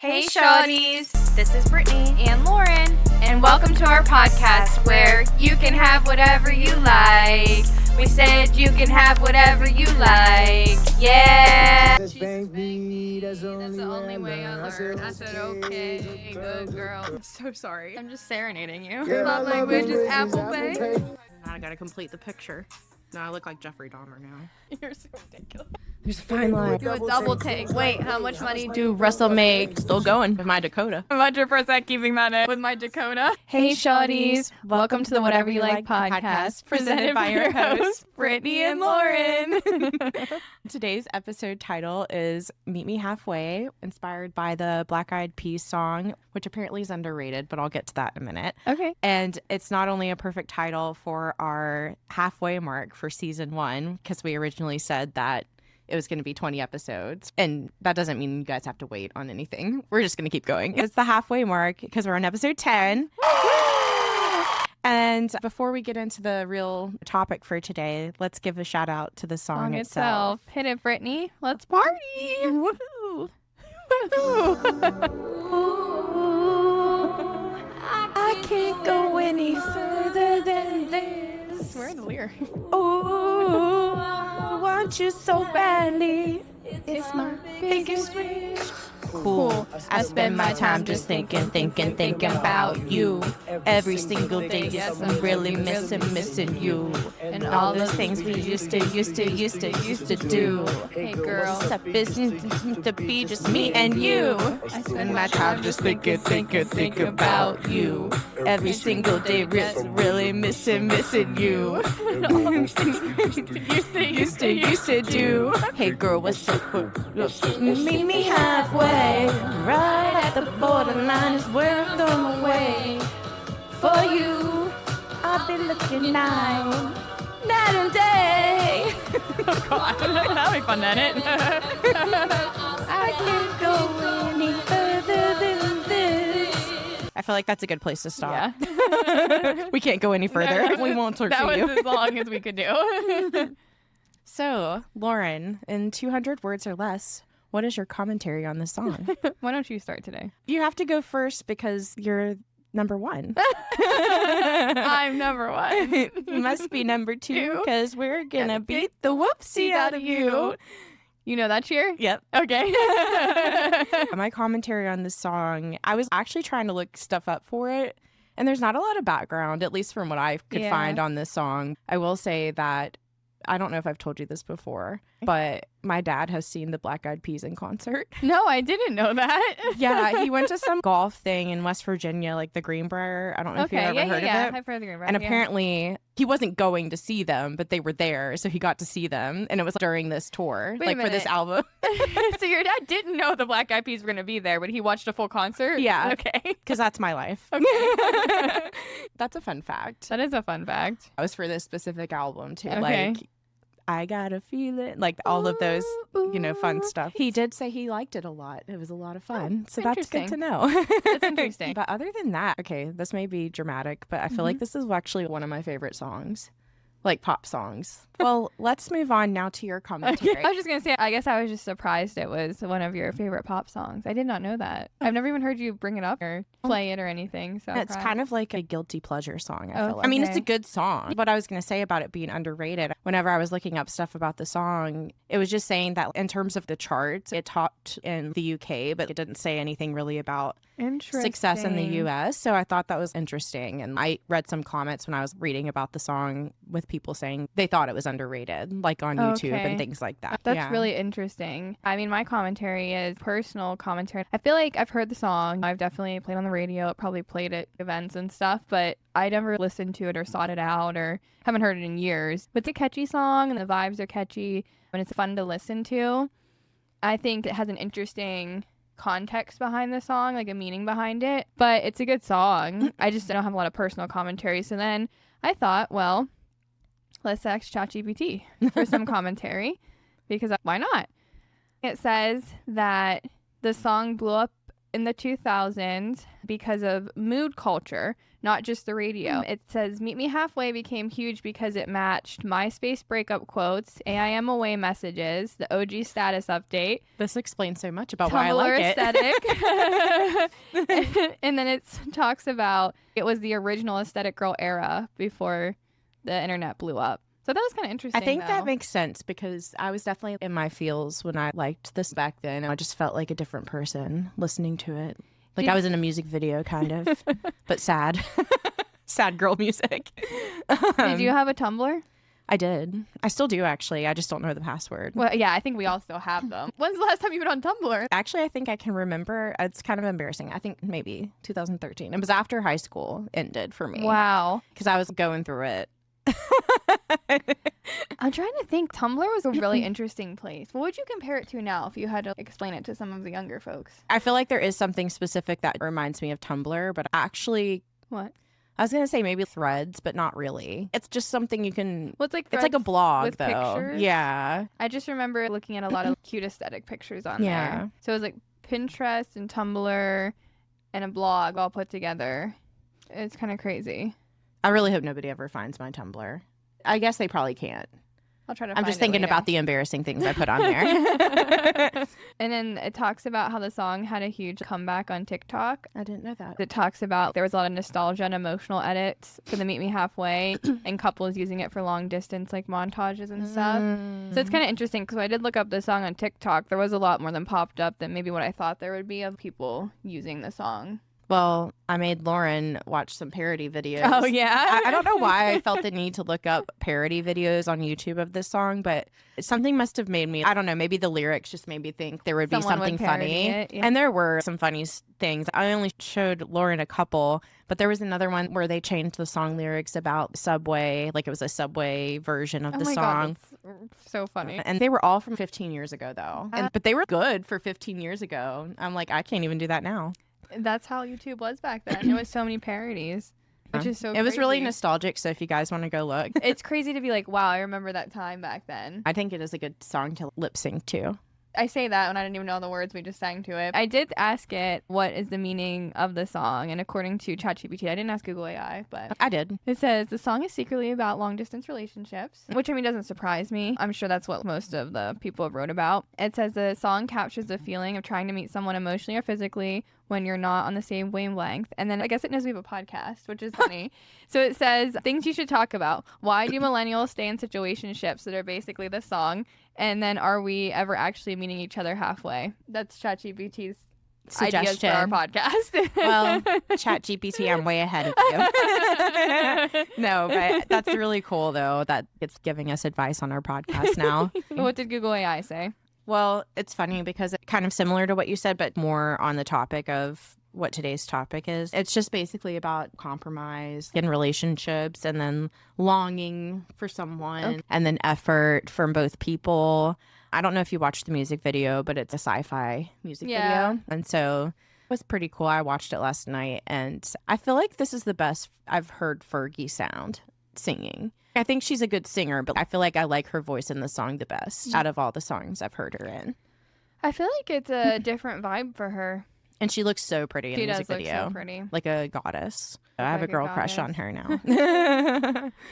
Hey Shawtys, this is Brittany and Lauren, and welcome to our podcast where you can have whatever you like. We said you can have whatever you like. Yeah. She spanked me, that's the only way I learned. I said, okay, good girl. I'm so sorry. I'm just serenading you. Love language is Apple Pay. Now I gotta complete the picture. Now I look like Jeffrey Dahmer now. You're so ridiculous. There's a fine line. Do a double take. Wait, how much money do Russell make? Still going with my Dakota. 100% keeping that in with my Dakota. Hey Shawtys, welcome to the Whatever You Like podcast, presented by your hosts, Brittany and Lauren. Today's episode title is Meet Me Halfway, inspired by the Black Eyed Peas song, which apparently is underrated, but I'll get to that in a minute. Okay. And it's not only a perfect title for our halfway mark for season 1, because we originally said that it was going to be 20 episodes. And that doesn't mean you guys have to wait on anything. We're just going to keep going. It's the halfway mark because we're on episode 10. And before we get into the real topic for today, let's give a shout out to the song itself. Hit it, Brittany. Let's party. Woohoo! I can't go any further than this. Where are the lyrics? Ooh, I want you so badly. It's my biggest wish. Cool. I spend my time just thinking about you. Every single day, yes, I'm really missing you. And all those things we used to do. Hey, girl. Stop business to be just me and you. I spend my time just think about you. Every single day, really missing you. Used to do. Hey, girl, what's up? Meet me halfway. Right at the borderline is where I'm going away. For you, I'll be looking night and day. Oh, God. That'll be fun, edit. I can't go any further than this. I feel like that's a good place to stop. Yeah. We can't go any further. We won't torture That was you. as long as we could do. So, Lauren, in 200 words or less, what is your commentary on this song? Why don't you start today? You have to go first because you're number 1. I'm number 1. You must be number 2 because we're gonna beat the whoopsie out of you. You know that cheer? Yep. Okay. My commentary on this song, I was actually trying to look stuff up for it, and there's not a lot of background, at least from what I could find on this song. I will say that I don't know if I've told you this before, but my dad has seen the Black Eyed Peas in concert. No, I didn't know that. Yeah, he went to some golf thing in West Virginia, like the Greenbrier. I don't know if you've ever heard of it. I've heard of the Greenbrier. And apparently he wasn't going to see them, but they were there, so he got to see them. And it was during this tour, Wait like for this album. So your dad didn't know the Black Eyed Peas were going to be there, but he watched a full concert? Yeah. Okay. Because that's my life. Okay. That's a fun fact. That is a fun fact. That was for this specific album, too. Okay. Like, I gotta feel it. Like all of those, fun stuff. He did say he liked it a lot. It was a lot of fun. So that's good to know. That's interesting. But other than that, okay, this may be dramatic, but I feel like this is actually one of my favorite songs. Like pop songs. Well, let's move on now to your commentary. I was just going to say, I guess I was just surprised it was one of your favorite pop songs. I did not know that. I've never even heard you bring it up or play it or anything. So it's kind of like a guilty pleasure song, I feel like. Okay. I mean, it's a good song. What I was going to say about it being underrated, whenever I was looking up stuff about the song, it was just saying that in terms of the charts, it topped in the UK, but it didn't say anything really about success in the US. So I thought that was interesting. And I read some comments when I was reading about the song with people saying they thought it was underrated, like on YouTube and things like that. That's really interesting. I mean, my commentary is personal commentary. I feel like I've heard the song. I've definitely played on the radio, probably played at events and stuff, but I never listened to it or sought it out or haven't heard it in years. But it's a catchy song and the vibes are catchy and it's fun to listen to. I think it has an interesting context behind the song, like a meaning behind it, but it's a good song. I just don't have a lot of personal commentary. So then I thought, well, let's ask ChatGPT for some commentary because why not? It says that the song blew up in the 2000s because of mood culture, not just the radio. It says, Meet Me Halfway became huge because it matched MySpace breakup quotes, AIM away messages, the OG status update. This explains so much about Tumblr why I like aesthetic. And then it talks about it was the original aesthetic girl era before the internet blew up. So that was kind of interesting. I think that makes sense because I was definitely in my feels when I liked this back then. I just felt like a different person listening to it. Like I was in a music video kind of, but sad. Sad girl music. Did you have a Tumblr? I did. I still do, actually. I just don't know the password. Well, yeah, I think we all still have them. When's the last time you were on Tumblr? Actually, I think I can remember. It's kind of embarrassing. I think maybe 2013. It was after high school ended for me. Wow. Because I was going through it. I'm trying to think. Tumblr was a really interesting place. What would you compare it to now if you had to explain it to some of the younger folks? I feel like there is something specific that reminds me of Tumblr, but actually... What? I was going to say maybe Threads, but not really. It's just something you can... Well, it's like a blog, with though. pictures? Yeah. I just remember looking at a lot of cute aesthetic pictures on there. So it was like Pinterest and Tumblr and a blog all put together. It's kind of crazy. I really hope nobody ever finds my Tumblr. I guess they probably can't. I'll try to I'm find just it thinking later. about the embarrassing things I put on there. And then it talks about how the song had a huge comeback on TikTok. I didn't know that. It talks about there was a lot of nostalgia and emotional edits for the Meet Me Halfway and couples using it for long distance like montages and stuff. So it's kind of interesting because when I did look up the song on TikTok, there was a lot more than popped up than maybe what I thought there would be of people using the song. Well, I made Lauren watch some parody videos. Oh, yeah? I don't know why I felt the need to look up parody videos on YouTube of this song, but something must have made me, I don't know, maybe the lyrics just made me think there would be Someone something would parody funny. it, yeah. And there were some funny things. I only showed Lauren a couple, but there was another one where they changed the song lyrics about Subway, like it was a Subway version of the song. God, that's so funny. And they were all from 15 years ago, though. But they were good for 15 years ago. I'm like, I can't even do that now. That's how YouTube was back then. It was so many parodies, which is so It was really crazy. nostalgic, so if you guys want to go look. It's crazy to be like, wow, I remember that time back then. I think it is a good song to lip sync to. I say that when I didn't even know the words. We just sang to it. I did ask it, what is the meaning of the song? And according to ChatGPT, I didn't ask Google AI, but I did. it says the song is secretly about long distance relationships, which I mean doesn't surprise me. I'm sure that's what most of the people have wrote about. It says the song captures the feeling of trying to meet someone emotionally or physically when you're not on the same wavelength. And then I guess it knows we have a podcast, which is funny. So it says things you should talk about. Why do millennials stay in situationships that are basically the song? And then are we ever actually meeting each other halfway? That's ChatGPT's ideas for our podcast. Well, ChatGPT, I'm way ahead of you. No, but that's really cool, though, that it's giving us advice on our podcast now. What did Google AI say? Well, it's funny because it's kind of similar to what you said, but more on the topic of what today's topic is. It's just basically about compromise in relationships and then longing for someone and then effort from both people. I don't know if you watched the music video, but it's a sci-fi music video. And so it was pretty cool. I watched it last night and I feel like this is the best I've heard Fergie sound singing. I think she's a good singer, but I feel like I like her voice in the song the best out of all the songs I've heard her in. I feel like it's a different vibe for her. And she looks so pretty in the music video. She does look so pretty. Like a goddess. I have a girl crush on her now.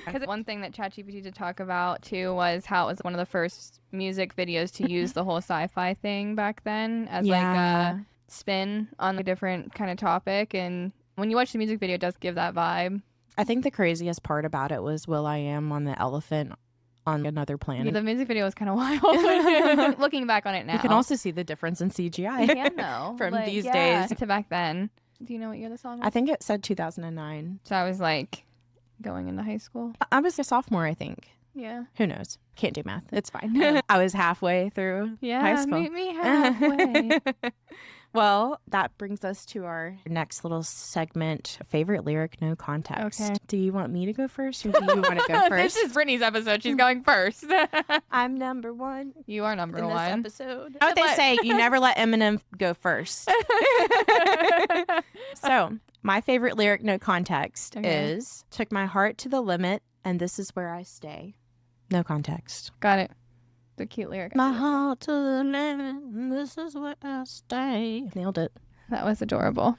Because one thing that ChatGPT did talk about, too, was how it was one of the first music videos to use the whole sci-fi thing back then as like a spin on a different kind of topic. And when you watch the music video, it does give that vibe. I think the craziest part about it was will.i.am on the elephant on another planet. Yeah, the music video was kind of wild. Looking back on it now. You can also see the difference in CGI. You can, though. From these days. To back then. Do you know what year the song was? I think it said 2009. So I was like going into high school. I was a sophomore, I think. Yeah. Who knows? Can't do math. It's fine. I was halfway through high school. Meet me halfway. Well, that brings us to our next little segment, favorite lyric, no context. Okay. Do you want me to go first or do you want to go first? This is Brittany's episode. She's going first. I'm number one. You are number in one. this episode. You know what they say, you never let Eminem go first. So, my favorite lyric, no context, is took my heart to the limit and this is where I stay. No context. Got it. The cute lyric. My heart to the limit, this is where I stay. Nailed it. That was adorable.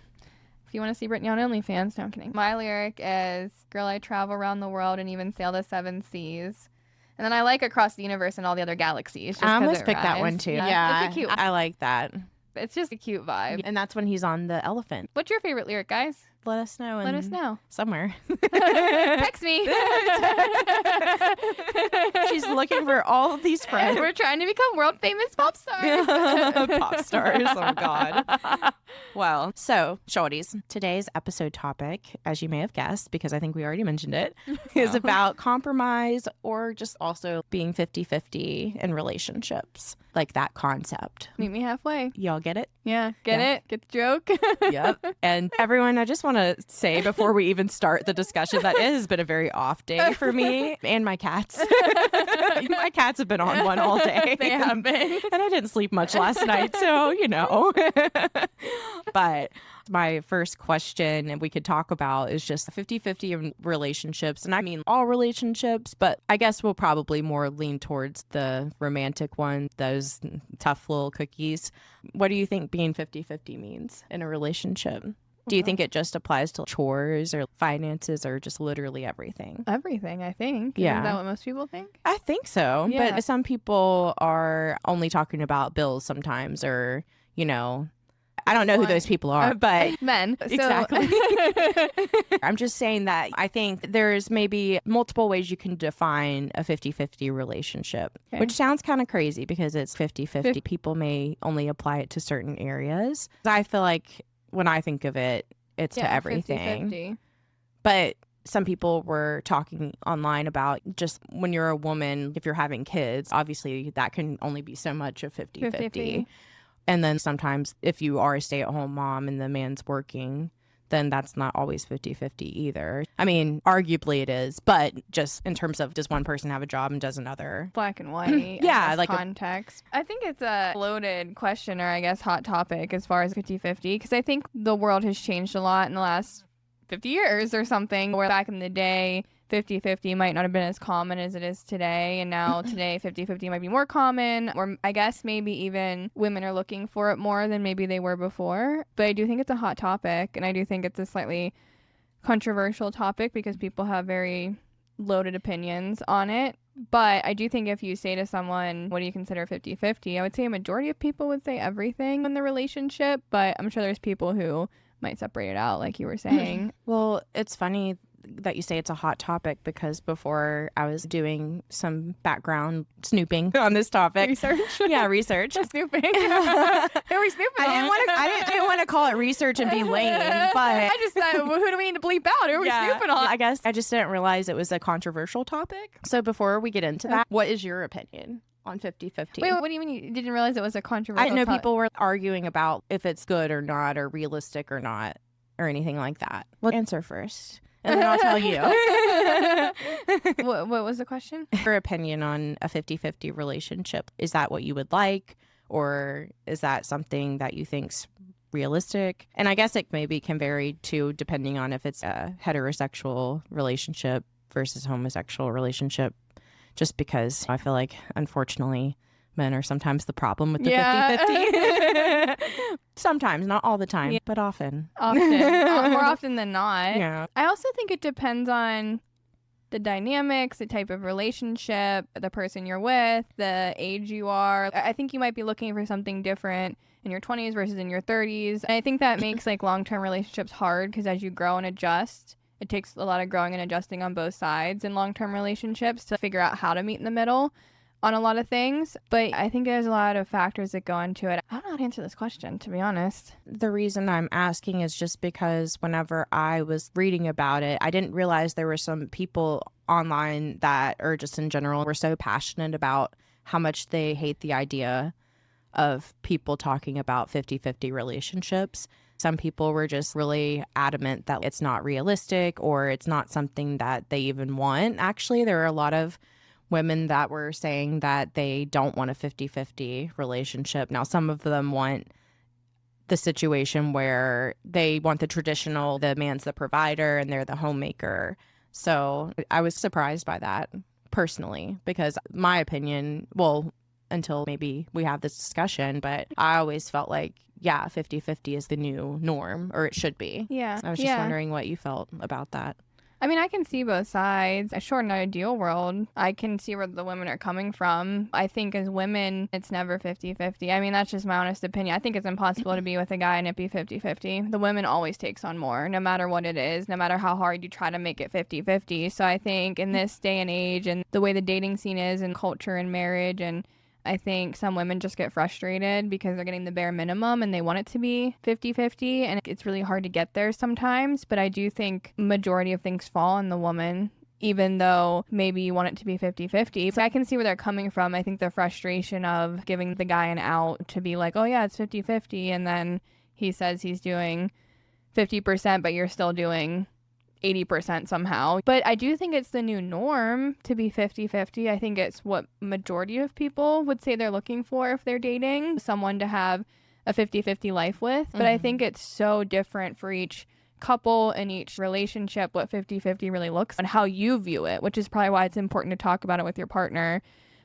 If you want to see Brittany on OnlyFans, no, I'm kidding. My lyric is, girl, I travel around the world and even sail the 7 seas. And then I like across the universe and all the other galaxies. I almost picked that one too. Yeah, it's a cute. I like that. It's just a cute vibe. And that's when he's on the elephant. What's your favorite lyric, guys? Let us know. Let us know. Somewhere. Text me. She's looking for all of these friends. We're trying to become world famous pop stars. Pop stars. Oh, God. Well, so, Shawtys, today's episode topic, as you may have guessed, because I think we already mentioned it, is about compromise or just also being 50-50 in relationships. Like that concept. Meet me halfway. Y'all get it? Yeah. Get it? Get the joke? Yep. And everyone, I just want to say before we even start the discussion that it has been a very off day for me and my cats. My cats have been on one all day. They have been. And I didn't sleep much last night, so, you know. But my first question and we could talk about is just 50-50 in relationships. And I mean all relationships, but I guess we'll probably more lean towards the romantic one, those tough little cookies. What do you think being 50-50 means in a relationship? Do you think it just applies to chores or finances or just literally everything? Everything, I think. Yeah. Is that what most people think? I think so. Yeah. But some people are only talking about bills sometimes or, you know, I don't know who those people are, but men. Exactly. I'm just saying that I think there's maybe multiple ways you can define a 50-50 relationship, which sounds kind of crazy because it's 50-50. People may only apply it to certain areas. I feel like when I think of it, it's to everything. 50-50. But some people were talking online about just when you're a woman, if you're having kids, obviously that can only be so much of 50-50. And then sometimes if you are a stay-at-home mom and the man's working, then that's not always 50-50 either. I mean, arguably it is, but just in terms of does one person have a job and does another? Black and white. Yeah, like context. I think it's a loaded question or I guess hot topic as far as 50-50 because I think the world has changed a lot in the last 50 years or something where back in the day 50-50 might not have been as common as it is today, and now today 50-50 might be more common, or I guess maybe even women are looking for it more than maybe they were before. But I do think it's a hot topic, and I do think it's a slightly controversial topic because people have very loaded opinions on it. But I do think if you say to someone, what do you consider 50-50? I would say a majority of people would say everything in the relationship, but I'm sure there's people who might separate it out like you were saying. Well, it's funny that you say it's a hot topic because before I was doing some background snooping on this topic. Research? Yeah, research. Snooping. Who are we snooping I didn't want to call it research and be lame, but I just thought, well, who do we need to bleep out? Who are we snooping on? I guess I just didn't realize it was a controversial topic. So before we get into that, what is your opinion on 50-50? Wait, what do you mean you didn't realize it was a controversial I know people were arguing about if it's good or not or realistic or not or anything like that. Well, answer first. And then I'll tell you. What was the question? Your opinion on a 50-50 relationship. Is that what you would like? Or is that something that you think's realistic? And I guess it maybe can vary too, depending on if it's a heterosexual relationship versus homosexual relationship. Just because I feel like, unfortunately, men are sometimes the problem with the 50-50. Sometimes, not all the time, but often. More often than not. Yeah. I also think it depends on the dynamics, the type of relationship, the person you're with, the age you are. I think you might be looking for something different in your 20s versus in your 30s. And I think that makes like long-term relationships hard because as you grow and adjust, it takes a lot of growing and adjusting on both sides in long-term relationships to figure out how to meet in the middle on a lot of things. But I think there's a lot of factors that go into it. I don't know how to answer this question, to be honest. The reason I'm asking is just because whenever I was reading about it, I didn't realize there were some people online that, or just in general, were so passionate about how much they hate the idea of people talking about 50-50 relationships. Some people were just really adamant that it's not realistic or it's not something that they even want. Actually, there are a lot of women that were saying that they don't want a 50-50 relationship. Now, some of them want the situation where they want the traditional, the man's the provider and they're the homemaker. So I was surprised by that personally, because my opinion, well, until maybe we have this discussion, but I always felt like yeah, 50-50 is the new norm, or it should be. Yeah. I was just wondering what you felt about that. I mean, I can see both sides. Sure, in an ideal world, I can see where the women are coming from. I think as women, it's never 50-50. I mean, that's just my honest opinion. I think it's impossible to be with a guy and it be 50-50. The women always takes on more, no matter what it is, no matter how hard you try to make it 50-50. So I think in this day and age and the way the dating scene is and culture and marriage, and I think some women just get frustrated because they're getting the bare minimum and they want it to be 50-50, and it's really hard to get there sometimes. But I do think majority of things fall on the woman, even though maybe you want it to be 50-50. So I can see where they're coming from. I think the frustration of giving the guy an out to be like, oh yeah, it's 50-50, and then he says he's doing 50%, but you're still doing 80% somehow. But I do think it's the new norm to be 50-50. I think it's what majority of people would say they're looking for if they're dating someone to have a 50-50 life with. But I think it's so different for each couple and each relationship what 50-50 really looks and how you view it, which is probably why it's important to talk about it with your partner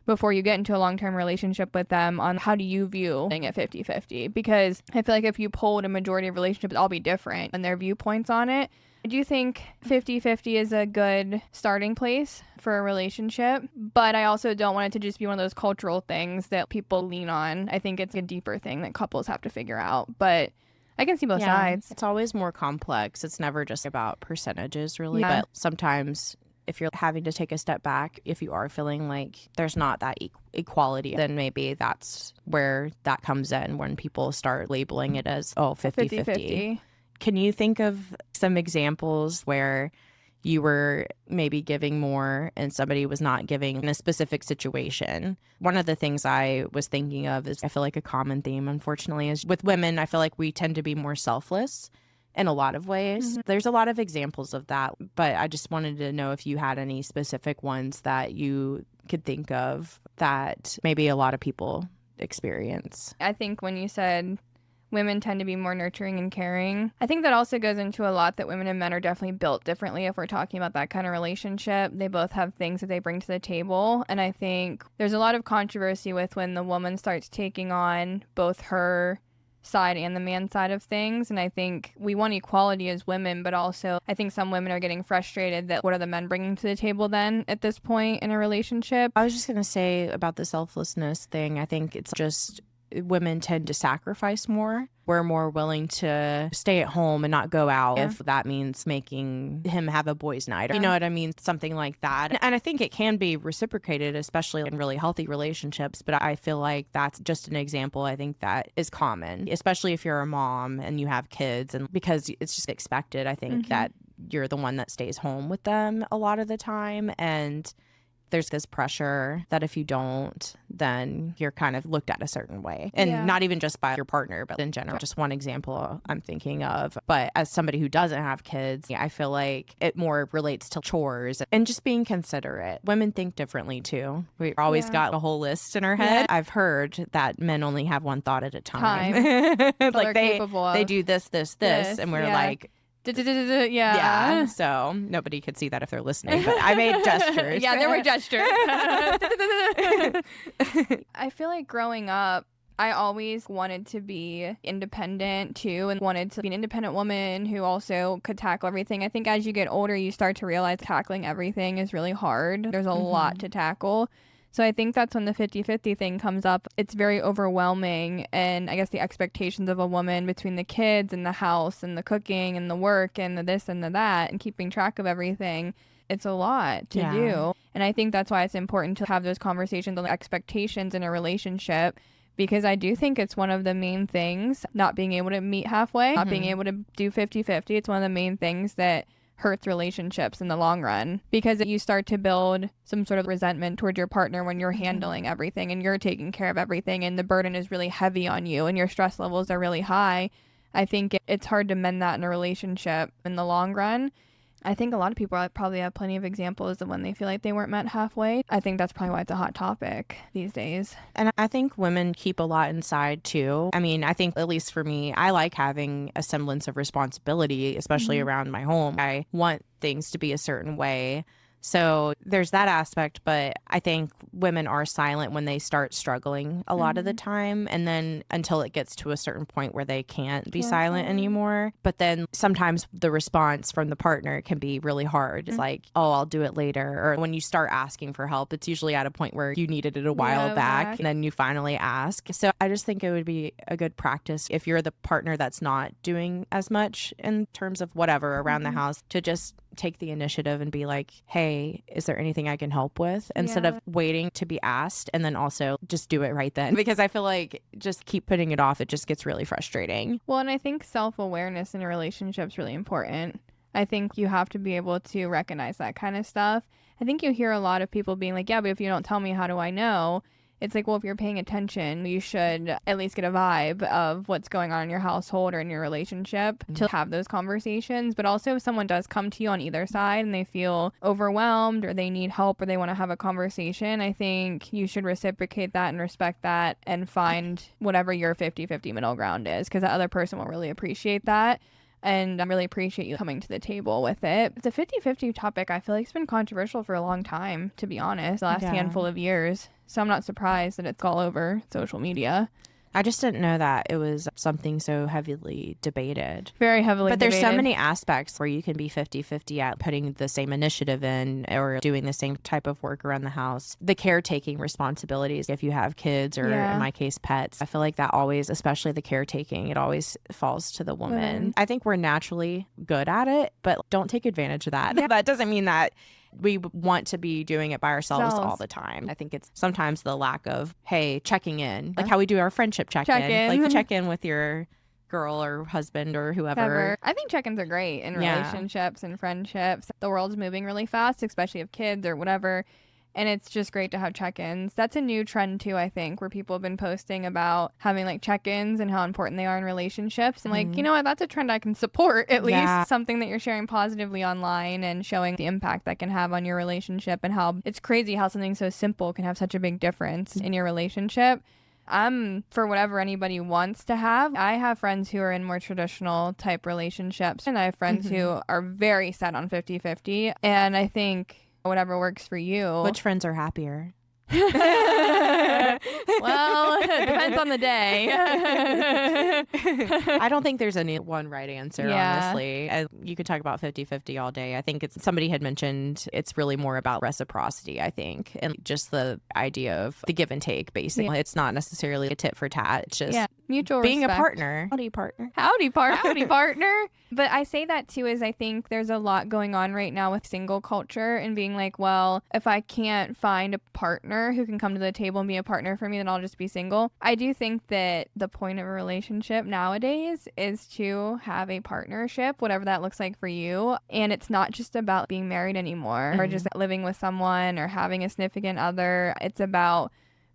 before you get into a long-term relationship with them on how do you view being at 50-50. Because I feel like if you polled a majority of relationships, all be different and their viewpoints on it. I do think 50-50 is a good starting place for a relationship, but I also don't want it to just be one of those cultural things that people lean on. I think it's a deeper thing that couples have to figure out, but I can see both sides. It's always more complex. It's never just about percentages, really, but sometimes if you're having to take a step back, if you are feeling like there's not that equality, then maybe that's where that comes in when people start labeling it as, 50-50. Can you think of some examples where you were maybe giving more and somebody was not giving in a specific situation? One of the things I was thinking of is I feel like a common theme, unfortunately, is with women, I feel like we tend to be more selfless in a lot of ways. There's a lot of examples of that, but I just wanted to know if you had any specific ones that you could think of that maybe a lot of people experience. I think when you said women tend to be more nurturing and caring, I think that also goes into a lot that women and men are definitely built differently if we're talking about that kind of relationship. They both have things that they bring to the table. And I think there's a lot of controversy with when the woman starts taking on both her side and the man side of things. And I think we want equality as women, but also I think some women are getting frustrated that what are the men bringing to the table then at this point in a relationship? I was just going to say about the selflessness thing, I think it's just women tend to sacrifice more. We're more willing to stay at home and not go out if that means making him have a boys' night. Or, you know what I mean? Something like that. And I think it can be reciprocated, especially in really healthy relationships. But I feel like that's just an example I think that is common, especially if you're a mom and you have kids. And because it's just expected, I think that you're the one that stays home with them a lot of the time. And there's this pressure that if you don't, then you're kind of looked at a certain way. And not even just by your partner, but in general. Just one example I'm thinking of. But as somebody who doesn't have kids, I feel like it more relates to chores and just being considerate. Women think differently too. We've always got a whole list in our head. I've heard that men only have one thought at a time. Like they do this, and we're like, yeah, so nobody could see that if they're listening, but I made gestures. Yeah, there were gestures. I feel like growing up, I always wanted to be independent too, and wanted to be an independent woman who also could tackle everything. I think as you get older, you start to realize tackling everything is really hard. There's a lot to tackle. So I think that's when the 50-50 thing comes up. It's very overwhelming. And I guess the expectations of a woman between the kids and the house and the cooking and the work and the this and the that and keeping track of everything, it's a lot to do. And I think that's why it's important to have those conversations on expectations in a relationship, because I do think it's one of the main things, not being able to meet halfway, not being able to do 50-50. It's one of the main things that hurts relationships in the long run, because you start to build some sort of resentment towards your partner when you're handling everything and you're taking care of everything and the burden is really heavy on you and your stress levels are really high. I think it's hard to mend that in a relationship in the long run. I think a lot of people probably have plenty of examples of when they feel like they weren't met halfway. I think that's probably why it's a hot topic these days. And I think women keep a lot inside too. I mean, I think at least for me, I like having a semblance of responsibility, especially around my home. I want things to be a certain way. So there's that aspect, but I think women are silent when they start struggling a lot of the time, and then until it gets to a certain point where they can't be silent anymore. But then sometimes the response from the partner can be really hard. It's like, oh, I'll do it later. Or when you start asking for help, it's usually at a point where you needed it a while back and then you finally ask. So I just think it would be a good practice if you're the partner that's not doing as much in terms of whatever around the house, to just take the initiative and be like, hey, is there anything I can help with? Instead of waiting to be asked, and then also just do it right then. Because I feel like just keep putting it off, it just gets really frustrating. Well, and I think self-awareness in a relationship is really important. I think you have to be able to recognize that kind of stuff. I think you hear a lot of people being like, yeah, but if you don't tell me, how do I know? It's like, well, if you're paying attention, you should at least get a vibe of what's going on in your household or in your relationship to have those conversations. But also if someone does come to you on either side and they feel overwhelmed or they need help or they want to have a conversation, I think you should reciprocate that and respect that and find whatever your 50-50 middle ground is, because the other person will really appreciate that. And I really appreciate you coming to the table with it. The 50-50 topic, I feel like it's been controversial for a long time, to be honest, the last handful of years. So I'm not surprised that it's all over social media. I just didn't know that it was something so heavily debated. Very heavily debated. But there's so many aspects where you can be 50-50 at putting the same initiative in or doing the same type of work around the house. The caretaking responsibilities, if you have kids or in my case, pets, I feel like that always, especially the caretaking, it always falls to the woman. I think we're naturally good at it, but don't take advantage of that. That doesn't mean that we want to be doing it by ourselves all the time. I think it's sometimes the lack of, hey, checking in, like how we do our friendship check-in. Like check in with your girl or husband or whoever. I think check-ins are great in relationships and friendships. The world's moving really fast, especially if kids or whatever. And it's just great to have check-ins. That's a new trend too, I think, where people have been posting about having like check-ins and how important they are in relationships. And like, you know what, that's a trend I can support, at least. Something that you're sharing positively online and showing the impact that can have on your relationship, and how it's crazy how something so simple can have such a big difference in your relationship. For whatever anybody wants to have. I have friends who are in more traditional type relationships, and I have friends who are very set on 50-50. And I think whatever works for you. Which friends are happier? Well, it depends on the day. I don't think there's any one right answer, honestly. You could talk about 50-50 all day. I think somebody had mentioned it's really more about reciprocity, I think, and just the idea of the give and take, basically. It's not necessarily a tit for tat. It's just mutual being respect. a partner. Howdy, partner. Howdy, partner. But I say that too is I think there's a lot going on right now with single culture and being like, well, if I can't find a partner who can come to the table and be a partner for me, then I'll just be single. I do think that the point of a relationship nowadays is to have a partnership, whatever that looks like for you. And it's not just about being married anymore or just living with someone or having a significant other. It's about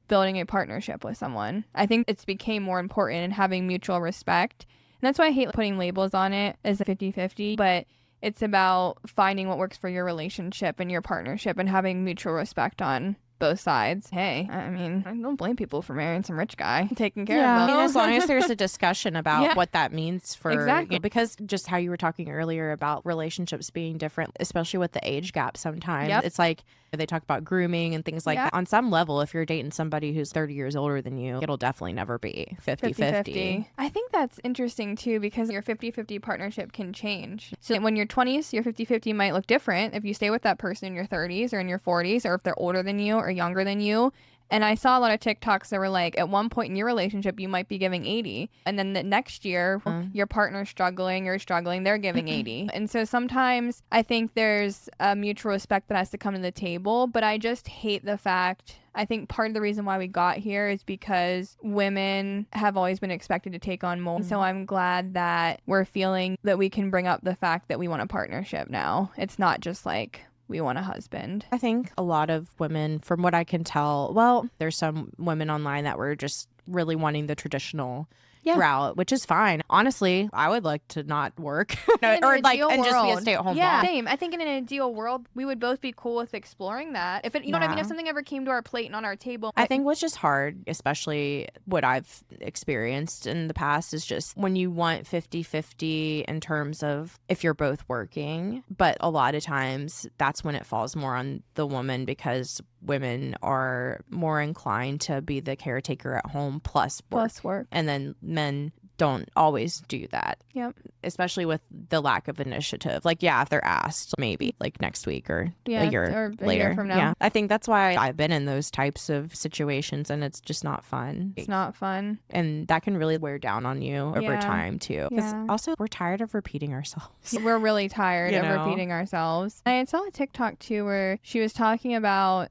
building a partnership with someone. I think it's became more important in having mutual respect. And that's why I hate putting labels on it as a 50-50, but it's about finding what works for your relationship and your partnership and having mutual respect on both sides. Hey, I mean, I don't blame people for marrying some rich guy, taking care of them. I mean, as long as there's a discussion about what that means for because just how you were talking earlier about relationships being different, especially with the age gap sometimes. It's like they talk about grooming and things like that. On some level, if you're dating somebody who's 30 years older than you, it'll definitely never be 50-50. I think that's interesting too, because your 50-50 partnership can change. So when you're 20s, your 50-50 might look different if you stay with that person in your 30s or in your 40s, or if they're older than you or younger than you. And I saw a lot of TikToks that were like, at one point in your relationship, you might be giving 80. And then the next year, your partner's struggling, you're struggling, they're giving 80. And so sometimes I think there's a mutual respect that has to come to the table. But I just hate the fact, I think part of the reason why we got here is because women have always been expected to take on more. So I'm glad that we're feeling that we can bring up the fact that we want a partnership now. It's not just like, we want a husband. I think a lot of women, from what I can tell, well, there's some women online that were just really wanting the traditional route, which is fine. Honestly, I would like to not work In or an like ideal and just be a world. stay-at-home Yeah, mom. same. I think in an ideal world, we would both be cool with exploring that. If it, you know what I mean? If something ever came to our plate and on our table. I think what's just hard, especially what I've experienced in the past, is just when you want 50-50 in terms of if you're both working. But a lot of times that's when it falls more on the woman because women are more inclined to be the caretaker at home plus work. And then men don't always do that. Yep. Especially with the lack of initiative. Like, yeah, if they're asked, maybe like next week or a year or later. A year from now. Yeah. I think that's why I've been in those types of situations and it's just not fun. It's not fun. And that can really wear down on you over time too. Because also we're tired of repeating ourselves. We're really tired of repeating ourselves. I saw a TikTok too where she was talking about,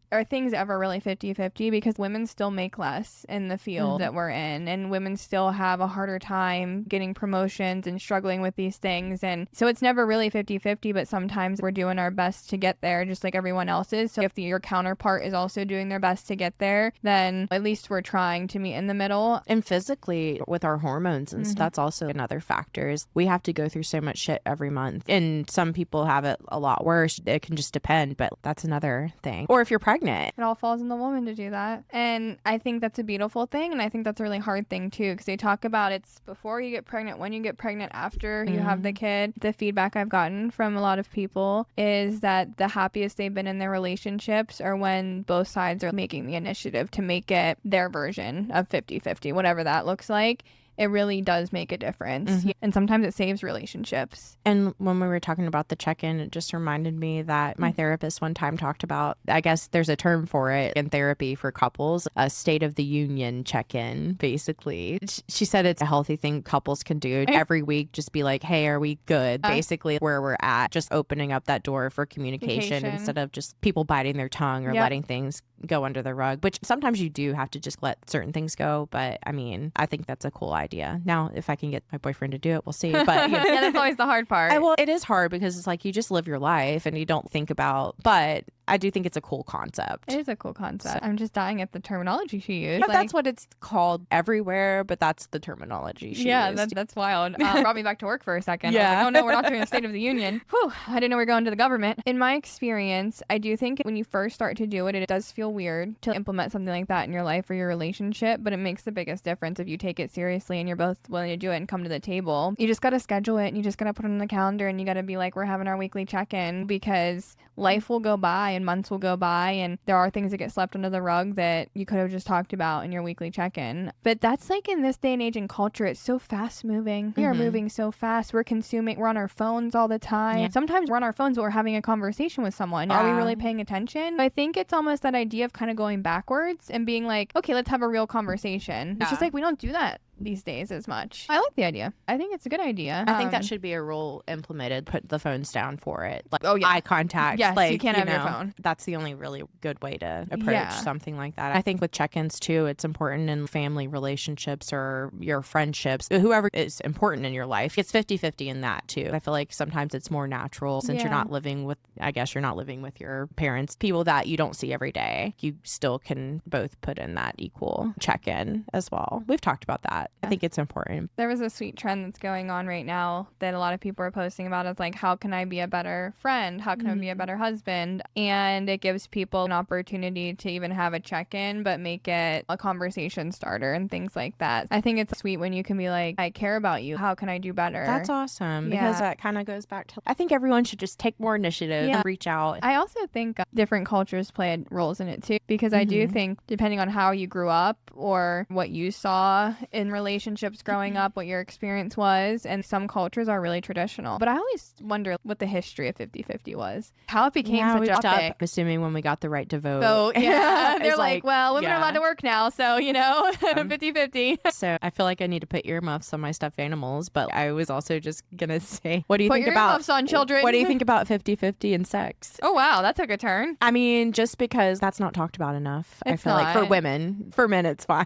are things ever really 50-50? Because women still make less in the field that we're in, and women still have a harder time getting promotions and struggling with these things. And so it's never really 50-50, but sometimes we're doing our best to get there just like everyone else is. So if your counterpart is also doing their best to get there, then at least we're trying to meet in the middle. And physically with our hormones and that's also another factor is we have to go through so much shit every month. And some people have it a lot worse. It can just depend, but that's another thing. Or if you're pregnant. It all falls on the woman to do that. And I think that's a beautiful thing. And I think that's a really hard thing too, because they talk about it's before you get pregnant, when you get pregnant, after you have the kid. The feedback I've gotten from a lot of people is that the happiest they've been in their relationships are when both sides are making the initiative to make it their version of 50-50, whatever that looks like. It really does make a difference. And sometimes it saves relationships. And when we were talking about the check-in, it just reminded me that my therapist one time talked about, I guess there's a term for it in therapy for couples, a state of the union check-in, basically. She said it's a healthy thing couples can do every week. Just be like, hey, are we good? Basically where we're at, just opening up that door for communication instead of just people biting their tongue or letting things go under the rug, which sometimes you do have to just let certain things go. But I mean, I think that's a cool idea. Now, if I can get my boyfriend to do it, we'll see. But yeah, that's always the hard part. Well, it is hard because it's like you just live your life and you don't think about, but I do think it's a cool concept. It is a cool concept. I'm just dying at the terminology she used. But that's what it's called everywhere, but that's the terminology she used. That's wild. Brought me back to work for a second. I was like, oh no, we're not doing a State of the Union. Whew, I didn't know we were going to the government. In my experience, I do think when you first start to do it, it does feel weird to implement something like that in your life or your relationship, but it makes the biggest difference if you take it seriously and you're both willing to do it and come to the table. You just got to schedule it and you just got to put it on the calendar and you got to be like, we're having our weekly check-in, because life will go by and months will go by and there are things that get swept under the rug that you could have just talked about in your weekly check-in. But that's like in this day and age and culture, it's so fast moving. We are moving so fast. We're consuming, we're on our phones all the time. Yeah. Sometimes we're on our phones but we're having a conversation with someone. Are we really paying attention? I think it's almost that idea of kind of going backwards and being like, okay, let's have a real conversation. It's just like we don't do that these days as much. I like the idea. I think it's a good idea. I think that should be a rule implemented. Put the phones down for it. Like, eye contact. Yes, like, you can't have your phone. That's the only really good way to approach something like that. I think with check-ins too, it's important in family relationships or your friendships, whoever is important in your life. It's 50-50 in that too. I feel like sometimes it's more natural since you're not living with, I guess you're not living with your parents, people that you don't see every day. You still can both put in that equal check-in as well. We've talked about that. I think it's important. There was a sweet trend that's going on right now that a lot of people are posting about. It's like, how can I be a better friend? How can I be a better husband? And it gives people an opportunity to even have a check-in, but make it a conversation starter and things like that. I think it's sweet when you can be like, I care about you. How can I do better? That's awesome because that kind of goes back to, I think everyone should just take more initiative and reach out. I also think different cultures play roles in it too, because I do think depending on how you grew up or what you saw in relationships growing up, what your experience was, and some cultures are really traditional. But I always wonder what the history of 50-50 was, how it became such a topic. Assuming when we got the right to vote. They're like, well, women are allowed to work now, so 50-50. So I feel like I need to put earmuffs on my stuffed animals, but I was also just gonna say, what do you put think your about earmuffs on, children? What do you think about 50-50 in sex? Oh wow, that took a turn. I mean, just because that's not talked about enough. I feel like for women, for men it's fine.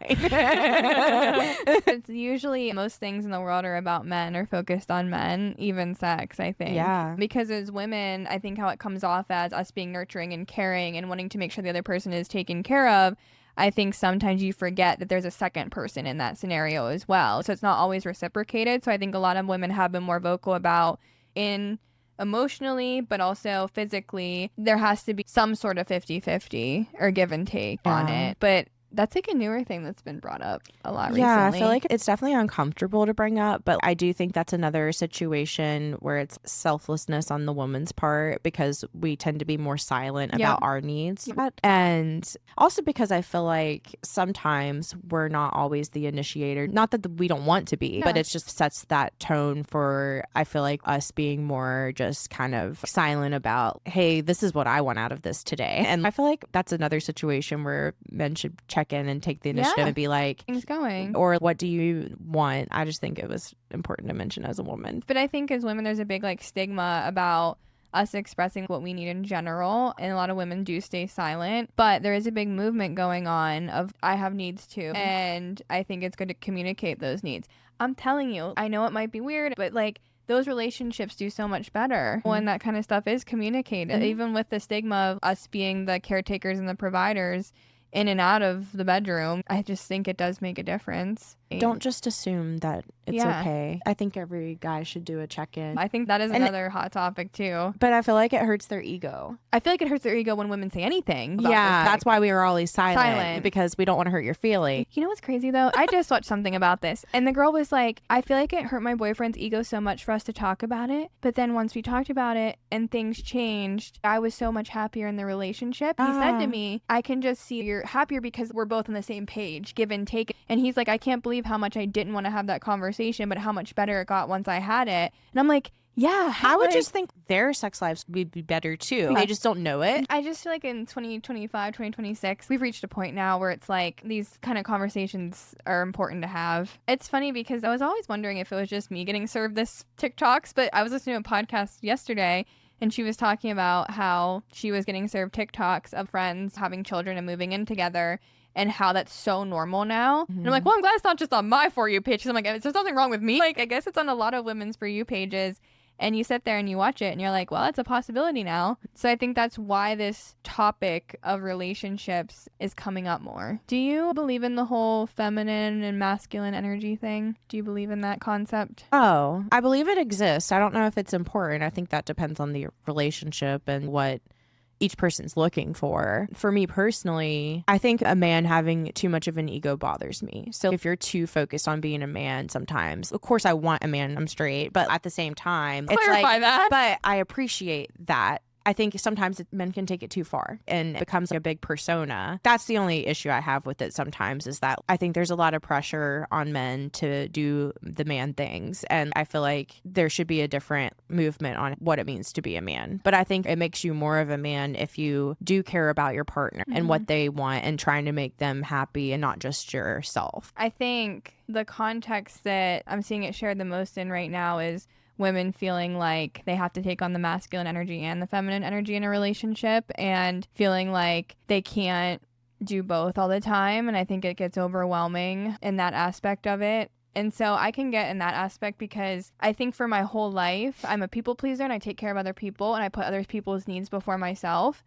It's usually most things in the world are about men or focused on men, even sex, I think. Yeah. Because as women, I think how it comes off as us being nurturing and caring and wanting to make sure the other person is taken care of. I think sometimes you forget that there's a second person in that scenario as well. So it's not always reciprocated. So I think a lot of women have been more vocal about in emotionally, but also physically, there has to be some sort of 50-50 or give and take on it. But that's like a newer thing that's been brought up a lot recently. Yeah, I feel like it's definitely uncomfortable to bring up, but I do think that's another situation where it's selflessness on the woman's part because we tend to be more silent about our needs. And also because I feel like sometimes we're not always the initiator. Not that we don't want to be, but it just sets that tone for, I feel like, us being more just kind of silent about, hey, this is what I want out of this today. And I feel like that's another situation where men should check in and take the initiative and be like, things going, or what do you want? I just think it was important to mention as a woman. But I think as women, there's a big like stigma about us expressing what we need in general, and a lot of women do stay silent, but there is a big movement going on of I have needs too, and I think it's good to communicate those needs. I'm telling you, I know it might be weird, but like those relationships do so much better when that kind of stuff is communicated, even with the stigma of us being the caretakers and the providers in and out of the bedroom. I just think it does make a difference. Don't just assume that it's okay. I think every guy should do a check-in. I think that is another hot topic too. But I feel like it hurts their ego. I feel like it hurts their ego when women say anything. Yeah, that's why we were always silent. Because we don't want to hurt your feelings. You know what's crazy though? I just watched something about this, and the girl was like, I feel like it hurt my boyfriend's ego so much for us to talk about it. But then once we talked about it and things changed, I was so much happier in the relationship. He said to me, I can just see you're happier because we're both on the same page, give and take. And he's like, I can't believe how much I didn't want to have that conversation, but how much better it got once I had it. And I'm like, yeah, I would just think their sex lives would be better too. They just don't know it. I just feel like in 2025, 2026, we've reached a point now where it's like these kind of conversations are important to have. It's funny because I was always wondering if it was just me getting served this TikToks, but I was listening to a podcast yesterday and she was talking about how she was getting served TikToks of friends having children and moving in together, and how that's so normal now. And I'm like, well, I'm glad it's not just on my For You page. I'm like, is there something wrong with me? Like, I guess it's on a lot of women's For You pages. And you sit there and you watch it and you're like, well, it's a possibility now. So I think that's why this topic of relationships is coming up more. Do you believe in the whole feminine and masculine energy thing? Do you believe in that concept? Oh, I believe it exists. I don't know if it's important. I think that depends on the relationship and what each person's looking for. For me personally, I think a man having too much of an ego bothers me. So if you're too focused on being a man sometimes, of course I want a man, I'm straight, but at the same time, it's like, but I appreciate that. I think sometimes men can take it too far and it becomes like a big persona. That's the only issue I have with it sometimes, is that I think there's a lot of pressure on men to do the man things. And I feel like there should be a different movement on what it means to be a man. But I think it makes you more of a man if you do care about your partner and what they want and trying to make them happy and not just yourself. I think the context that I'm seeing it shared the most in right now is women feeling like they have to take on the masculine energy and the feminine energy in a relationship, and feeling like they can't do both all the time. And I think it gets overwhelming in that aspect of it. And so I can get in that aspect because I think for my whole life, I'm a people pleaser and I take care of other people and I put other people's needs before myself.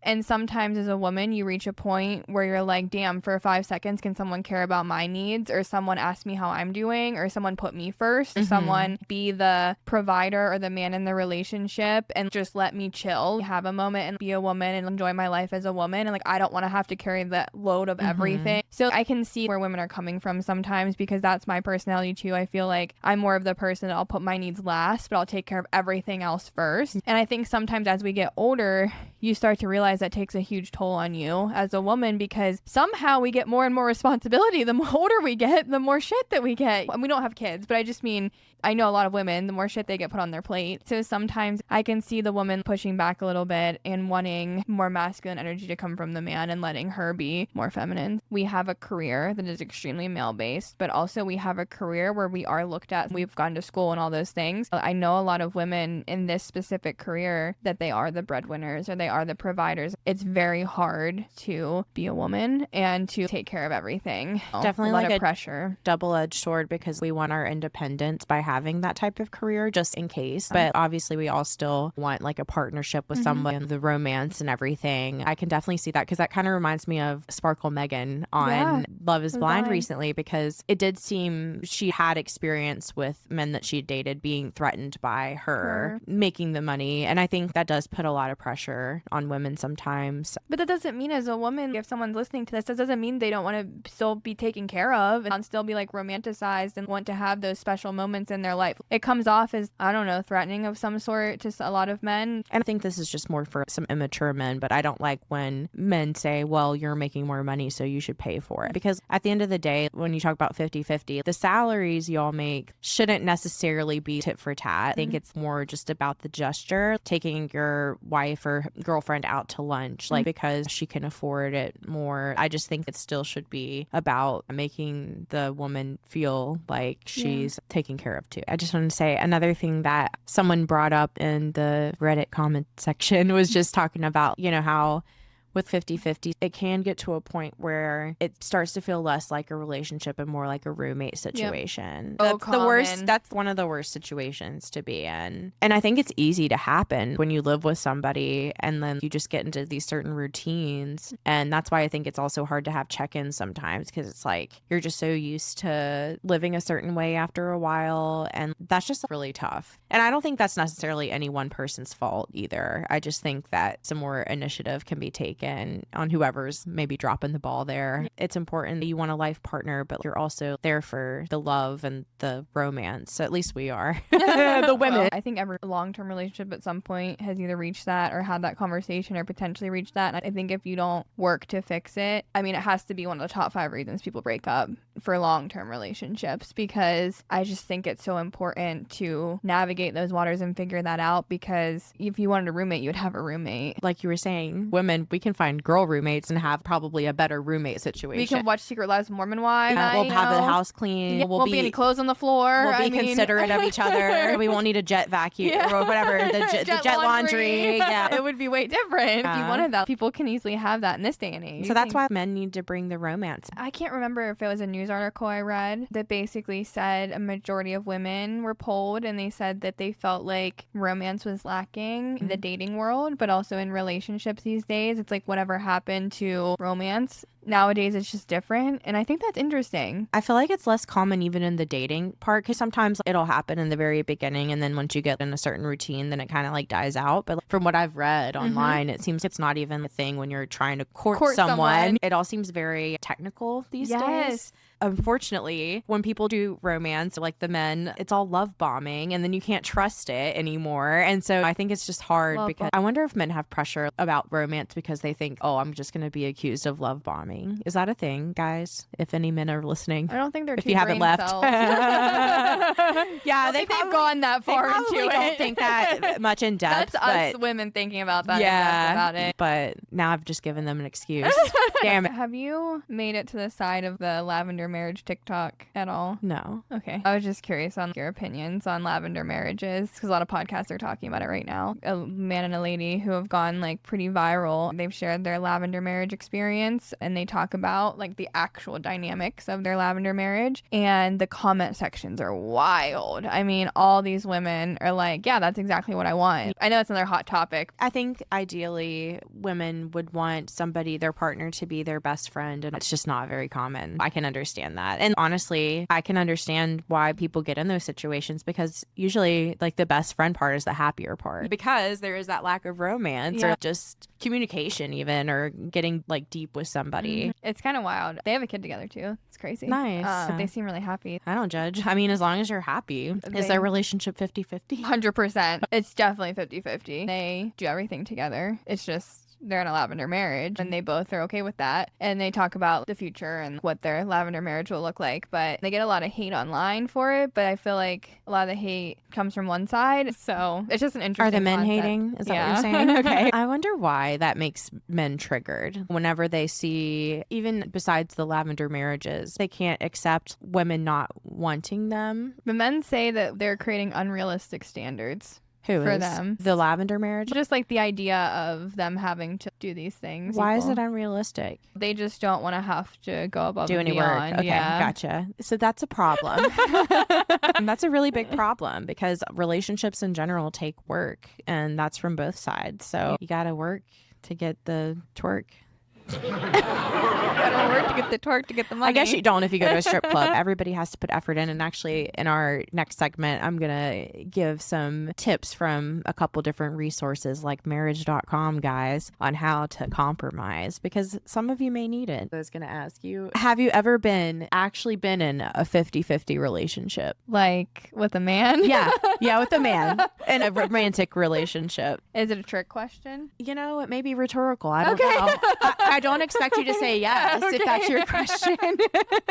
And sometimes as a woman, you reach a point where you're like, damn, for 5 seconds, can someone care about my needs, or someone ask me how I'm doing, or someone put me first, or someone be the provider or the man in the relationship and just let me chill, have a moment and be a woman and enjoy my life as a woman. And like, I don't want to have to carry that load of everything. So I can see where women are coming from sometimes, because that's my personality too. I feel like I'm more of the person that I'll put my needs last, but I'll take care of everything else first. And I think sometimes as we get older, you start to realize that takes a huge toll on you as a woman, because somehow we get more and more responsibility. The older we get, the more shit that we get. And we don't have kids, but I just mean, I know a lot of women, the more shit they get put on their plate. So sometimes I can see the woman pushing back a little bit and wanting more masculine energy to come from the man and letting her be more feminine. We have a career that is extremely male-based, but also we have a career where we are looked at. We've gone to school and all those things. I know a lot of women in this specific career that they are the breadwinners, or they are the providers, it's very hard to be a woman and to take care of everything. Definitely a lot like of a pressure. Double-edged sword, because we want our independence by having that type of career just in case. But obviously we all still want like a partnership with someone, the romance and everything. I can definitely see that, because that kind of reminds me of Sparkle Megan on Love is Blind recently, because it did seem she had experience with men that she dated being threatened by her making the money. And I think that does put a lot of pressure on women sometimes. But that doesn't mean, as a woman, if someone's listening to this, that doesn't mean they don't want to still be taken care of and still be like romanticized and want to have those special moments in their life. It comes off as, I don't know, threatening of some sort to a lot of men. And I think this is just more for some immature men, but I don't like when men say, well, you're making more money, so you should pay for it. Because at the end of the day, when you talk about 50-50, the salaries y'all make shouldn't necessarily be tit for tat. I think it's more just about the gesture, taking your wife or girlfriend out to lunch, like because she can afford it more. I just think it still should be about making the woman feel like she's taken care of too. I just want to say another thing that someone brought up in the Reddit comment section was just talking about, you know, how with 50-50, it can get to a point where it starts to feel less like a relationship and more like a roommate situation. Yep. That's the worst. That's one of the worst situations to be in. And I think it's easy to happen when you live with somebody and then you just get into these certain routines. And that's why I think it's also hard to have check-ins sometimes, because it's like you're just so used to living a certain way after a while. And that's just really tough. And I don't think that's necessarily any one person's fault either. I just think that some more initiative can be taken on whoever's maybe dropping the ball there. It's important that you want a life partner, but you're also there for the love and the romance. At least we are. The women. Well, I think every long-term relationship at some point has either reached that or had that conversation or potentially reached that. And I think if you don't work to fix it, I mean, it has to be one of the top 5 reasons people break up for long-term relationships, because I just think it's so important to navigate those waters and figure that out, because if you wanted a roommate, you would have a roommate. Like you were saying, women, we can find girl roommates and have probably a better roommate situation. We can watch Secret Lives of Mormon Wives. We'll have the house clean. Yeah, won't be any clothes on the floor. We'll be considerate of each other. We won't need a jet vacuum or whatever. The jet laundry. Yeah. It would be way different if you wanted that. People can easily have that in this day and age. So that's why men need to bring the romance. I can't remember if it was a news article I read that basically said a majority of women were polled, and they said that they felt like romance was lacking in the dating world, but also in relationships these days. It's like whatever happened to romance, nowadays it's just different. And I think that's interesting. I feel like it's less common even in the dating part, because sometimes it'll happen in the very beginning, and then once you get in a certain routine, then it kind of like dies out. But from what I've read online, it seems it's not even a thing when you're trying to court someone. It all seems very technical these days. Unfortunately, when people do romance, like the men, it's all love bombing, and then you can't trust it anymore. And so I think it's just hard because I wonder if men have pressure about romance because they think, oh, I'm just going to be accused of love bombing. Is that a thing, guys? If any men are listening, I don't think they're. If you haven't left, yeah, they've gone that far into it. Don't think that much in depth. That's us women thinking about that. Yeah, about it. But now I've just given them an excuse. Damn it. Have you made it to the side of the lavender marriage TikTok at all? No. Okay. I was just curious on your opinions on lavender marriages, because a lot of podcasts are talking about it right now. A man and a lady who have gone like pretty viral. They've shared their lavender marriage experience, and they talk about like the actual dynamics of their lavender marriage, and the comment sections are wild. I mean, all these women are like, yeah, that's exactly what I want. I know it's another hot topic. I think ideally women would want somebody, their partner, to be their best friend, and it's just not very common. I can understand that. And honestly, I can understand why people get in those situations, because usually like the best friend part is the happier part, because there is that lack of romance or just communication even, or getting like deep with somebody. It's kind of wild. They have a kid together too. It's crazy. Nice. They seem really happy. I don't judge. I mean, as long as you're happy. Is their relationship 50-50? 100%. It's definitely 50-50. They do everything together. It's just they're in a lavender marriage, and they both are okay with that. And they talk about the future and what their lavender marriage will look like. But they get a lot of hate online for it. But I feel like a lot of the hate comes from one side. So it's just an interesting Are the men concept. hating? Is that what you're saying? Okay. I wonder why that makes men triggered whenever they see, even besides the lavender marriages, they can't accept women not wanting them. The men say that they're creating unrealistic standards Who for is? them. The lavender marriage? Just like the idea of them having to do these things. Why is it unrealistic? They just don't want to have to go above Do and any beyond. work. Okay, Yeah. gotcha. So that's a problem. And that's a really big problem because relationships in general take work, and that's from both sides. So you got to work to get the twerk. Gotta work to get the twerk to get the money. I guess you don't if you go to a strip club. Everybody has to put effort in. And actually, in our next segment, I'm going to give some tips from a couple different resources like marriage.com, guys, on how to compromise because some of you may need it. I was going to ask you, have you ever actually been in a 50-50 relationship? Like with a man? Yeah, with a man in a romantic relationship. Is it a trick question? You know, it may be rhetorical. I don't know. I don't expect you to say yes if that's your question.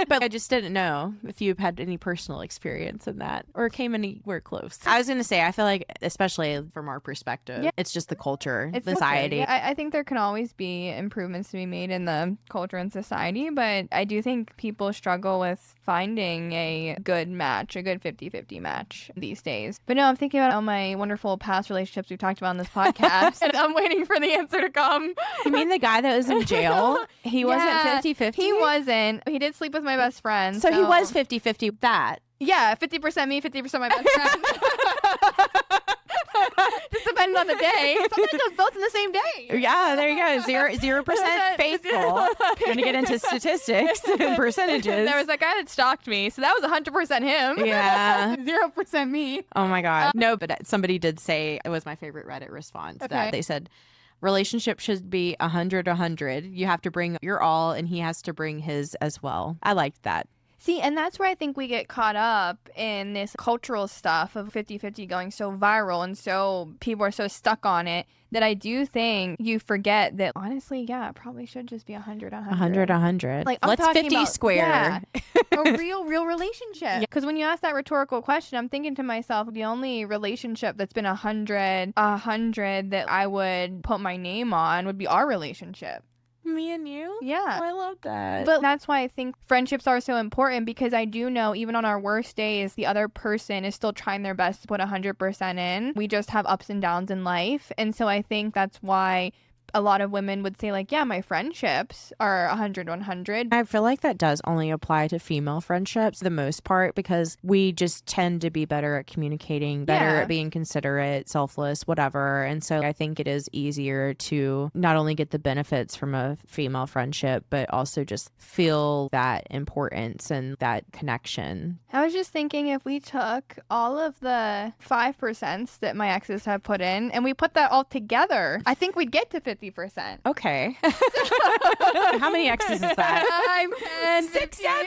But I just didn't know if you've had any personal experience in that or came anywhere close. I was going to say, I feel like, especially from our perspective, it's just the culture, It's society. culture. Yeah, I think there can always be improvements to be made in the culture and society, but I do think people struggle with finding a good match, a good 50-50 match these days. But no, I'm thinking about all my wonderful past relationships we've talked about on this podcast, and I'm waiting for the answer to come. You mean the guy that was in jail? He wasn't 50-50? He wasn't. He did sleep with my best friend. So he was 50-50 that. Yeah, 50% me, 50% my best friend. Just depends on the day. Sometimes they're both in the same day. Yeah, there you go. 0% faithful. You're going to get into statistics and percentages. There was that guy that stalked me, so that was 100% him. Yeah. 0% me. Oh my God. No, but somebody did say, it was my favorite Reddit response, that they said, relationship should be 100-100. You have to bring your all, and he has to bring his as well. I liked that. See, and that's where I think we get caught up in this cultural stuff of 50-50 going so viral, and so people are so stuck on it that I do think you forget that, honestly, yeah, it probably should just be 100-100. 100-100. Like, I'm let's talking 50 about, square. Yeah, a real relationship. Because when you ask that rhetorical question, I'm thinking to myself, the only relationship that's been 100 that I would put my name on would be our relationship. Me and you? Yeah. Oh, I love that. But that's why I think friendships are so important, because I do know even on our worst days, the other person is still trying their best to put 100% in. We just have ups and downs in life. And so I think that's why a lot of women would say, like, yeah, my friendships are 100-100. I feel like that does only apply to female friendships the most part, because we just tend to be better at communicating, better at being considerate, selfless, whatever. And so I think it is easier to not only get the benefits from a female friendship, but also just feel that importance and that connection. I was just thinking, if we took all of the 5% that my exes have put in and we put that all together, I think we'd get to 50%. Okay. How many X's is that? 5, 10, 6, 7,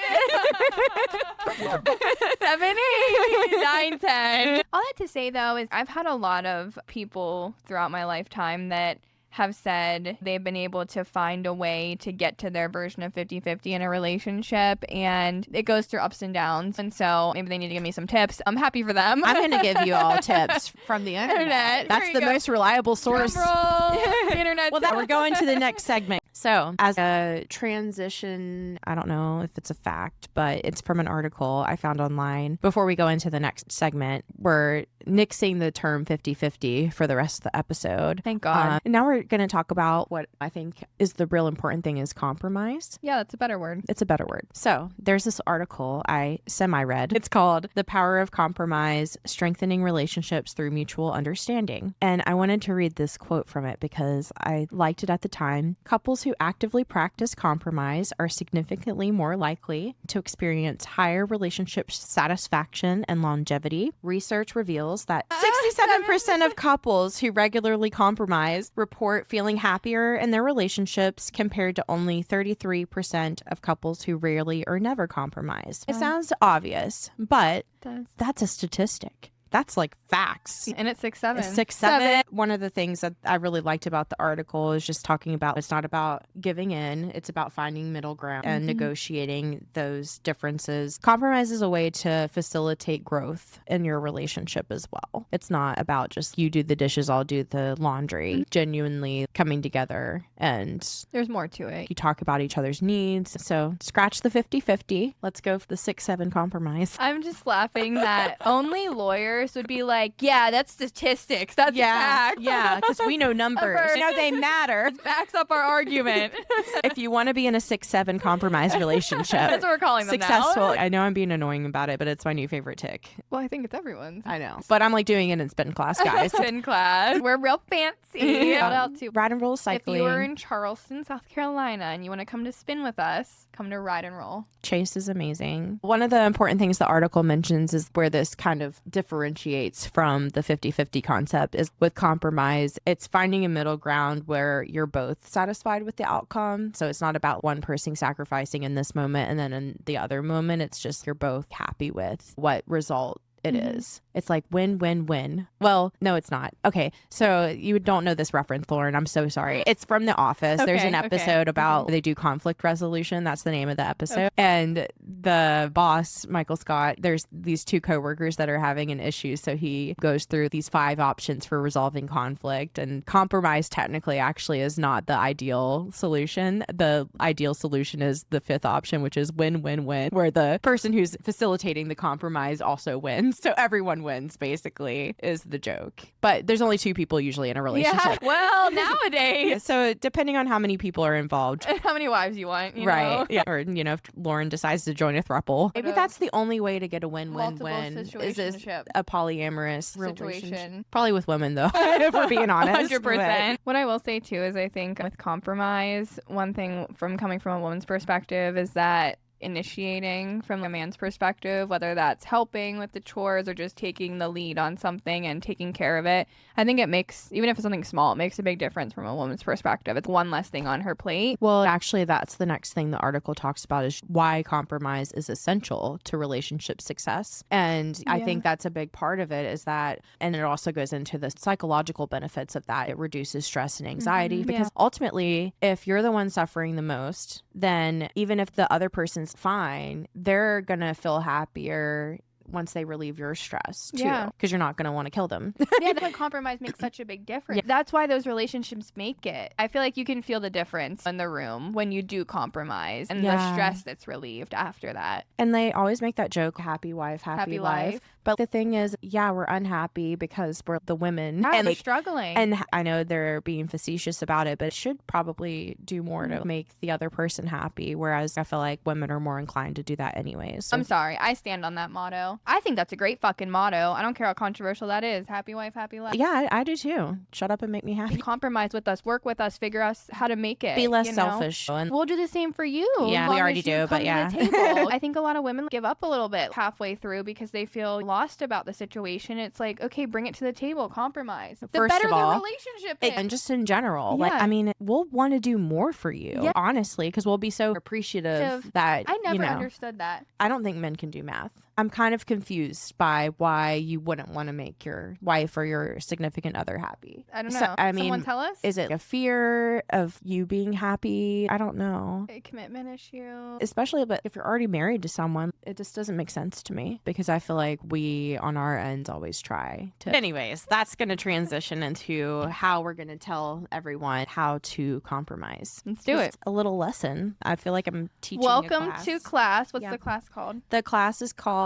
8, 9, 10. All that to say, though, is I've had a lot of people throughout my lifetime that have said they've been able to find a way to get to their version of 50-50 in a relationship, and it goes through ups and downs. And so maybe they need to give me some tips. I'm happy for them. I'm going to give you all tips from the internet. That's the most reliable source. The internet. Well, we're going to the next segment. So as a transition, I don't know if it's a fact, but it's from an article I found online. Before we go into the next segment, we're nixing the term 50-50 for the rest of the episode. Thank God. And now we're going to talk about what I think is the real important thing, is compromise. Yeah, that's a better word. It's a better word. So there's this article I semi-read. It's called The Power of Compromise, Strengthening Relationships Through Mutual Understanding. And I wanted to read this quote from it because I liked it at the time. Couples who actively practice compromise are significantly more likely to experience higher relationship satisfaction and longevity. Research reveals that 67% of couples who regularly compromise report feeling happier in their relationships, compared to only 33% of couples who rarely or never compromise. It sounds obvious, but that's a statistic. That's like facts. And it's 6'7". 6'7". One of the things that I really liked about the article is just talking about, it's not about giving in, it's about finding middle ground and negotiating those differences. Compromise is a way to facilitate growth in your relationship as well. It's not about just you do the dishes, I'll do the laundry. Genuinely coming together, and there's more to it. You talk about each other's needs. So scratch the 50-50. Let's go for the 6-7 compromise. I'm just laughing that only lawyers universe would be like, yeah, that's statistics. That's facts. Yeah, because we know numbers. You know, they matter. It backs up our argument. If you want to be in a 6-7 compromise relationship, That's what we're calling them successful. now. I know I'm being annoying about it, but it's my new favorite tick. Well, I think it's everyone's. I know. But I'm like doing it in spin class, guys. In class. We're real fancy. Shout out to Ride and Roll Cycling. If you are in Charleston, South Carolina, and you want to come to spin with us, come to Ride and Roll. Chase is amazing. One of the important things the article mentions is where this kind of differentiates from the 50-50 concept is with compromise. It's finding a middle ground where you're both satisfied with the outcome. So it's not about one person sacrificing in this moment and then in the other moment. It's just you're both happy with what result it is. It's like win, win, win. Well, no, it's not. Okay, so you don't know this reference, Lauren. I'm so sorry. It's from The Office. There's an episode about they do conflict resolution. That's the name of the episode. And the boss, Michael Scott, there's these two coworkers that are having an issue. So he goes through these 5 options for resolving conflict. And compromise technically actually is not the ideal solution. The ideal solution is the 5th option, which is win, win, win, where the person who's facilitating the compromise also wins. So everyone wins, basically, is the joke. But there's only 2 people usually in a relationship. Yeah, well, nowadays. So depending on how many people are involved. How many wives you want, you right. know? Yeah. Or, you know, if Lauren decides to join a throuple. Maybe that's the only way to get a win-win-win. Is this a polyamorous situation? Probably with women, though, if we're being honest. 100%. What I will say, too, is I think with compromise, one thing from coming from a woman's perspective is that initiating from a man's perspective, whether that's helping with the chores or just taking the lead on something and taking care of it, I think it makes, even if it's something small, it makes a big difference from a woman's perspective. It's one less thing on her plate. Well, actually, that's the next thing the article talks about is why compromise is essential to relationship success. And I think that's a big part of it is that, and it also goes into the psychological benefits of that. It reduces stress and anxiety because ultimately, if you're the one suffering the most, then even if the other person's fine, they're gonna feel happier once they relieve your stress too, because you're not going to want to kill them. Yeah, that's why compromise makes such a big difference. That's why those relationships make it. I feel like you can feel the difference in the room when you do compromise and the stress that's relieved after that. And they always make that joke, happy wife, happy life. But the thing is, we're unhappy because we're the women. Yeah, and they're struggling. And I know they're being facetious about it, but it should probably do more to make the other person happy. Whereas I feel like women are more inclined to do that anyways. So. I'm sorry. I stand on that motto. I think that's a great fucking motto. I don't care how controversial that is. Happy wife, happy life. Yeah, I do too. Shut up and make me happy. Compromise with us, work with us, figure us how to make it. Be less selfish. And we'll do the same for you. Yeah, we already do, but yeah. I think a lot of women give up a little bit halfway through because they feel lost about the situation. It's like, okay, bring it to the table, compromise. The First better of all, the relationship is. And just in general, like, I mean, we'll want to do more for you, honestly, because we'll be so appreciative that, I never understood that. I don't think men can do math. I'm kind of confused by why you wouldn't want to make your wife or your significant other happy. I don't know. I mean, someone tell us? Is it a fear of you being happy? I don't know. A commitment issue. Especially, but if you're already married to someone, it just doesn't make sense to me because I feel like we on our ends always try to. Anyways, that's going to transition into how we're going to tell everyone how to compromise. Let's do it. A little lesson. I feel like I'm teaching Welcome a class. to class. What's the class called? The class is called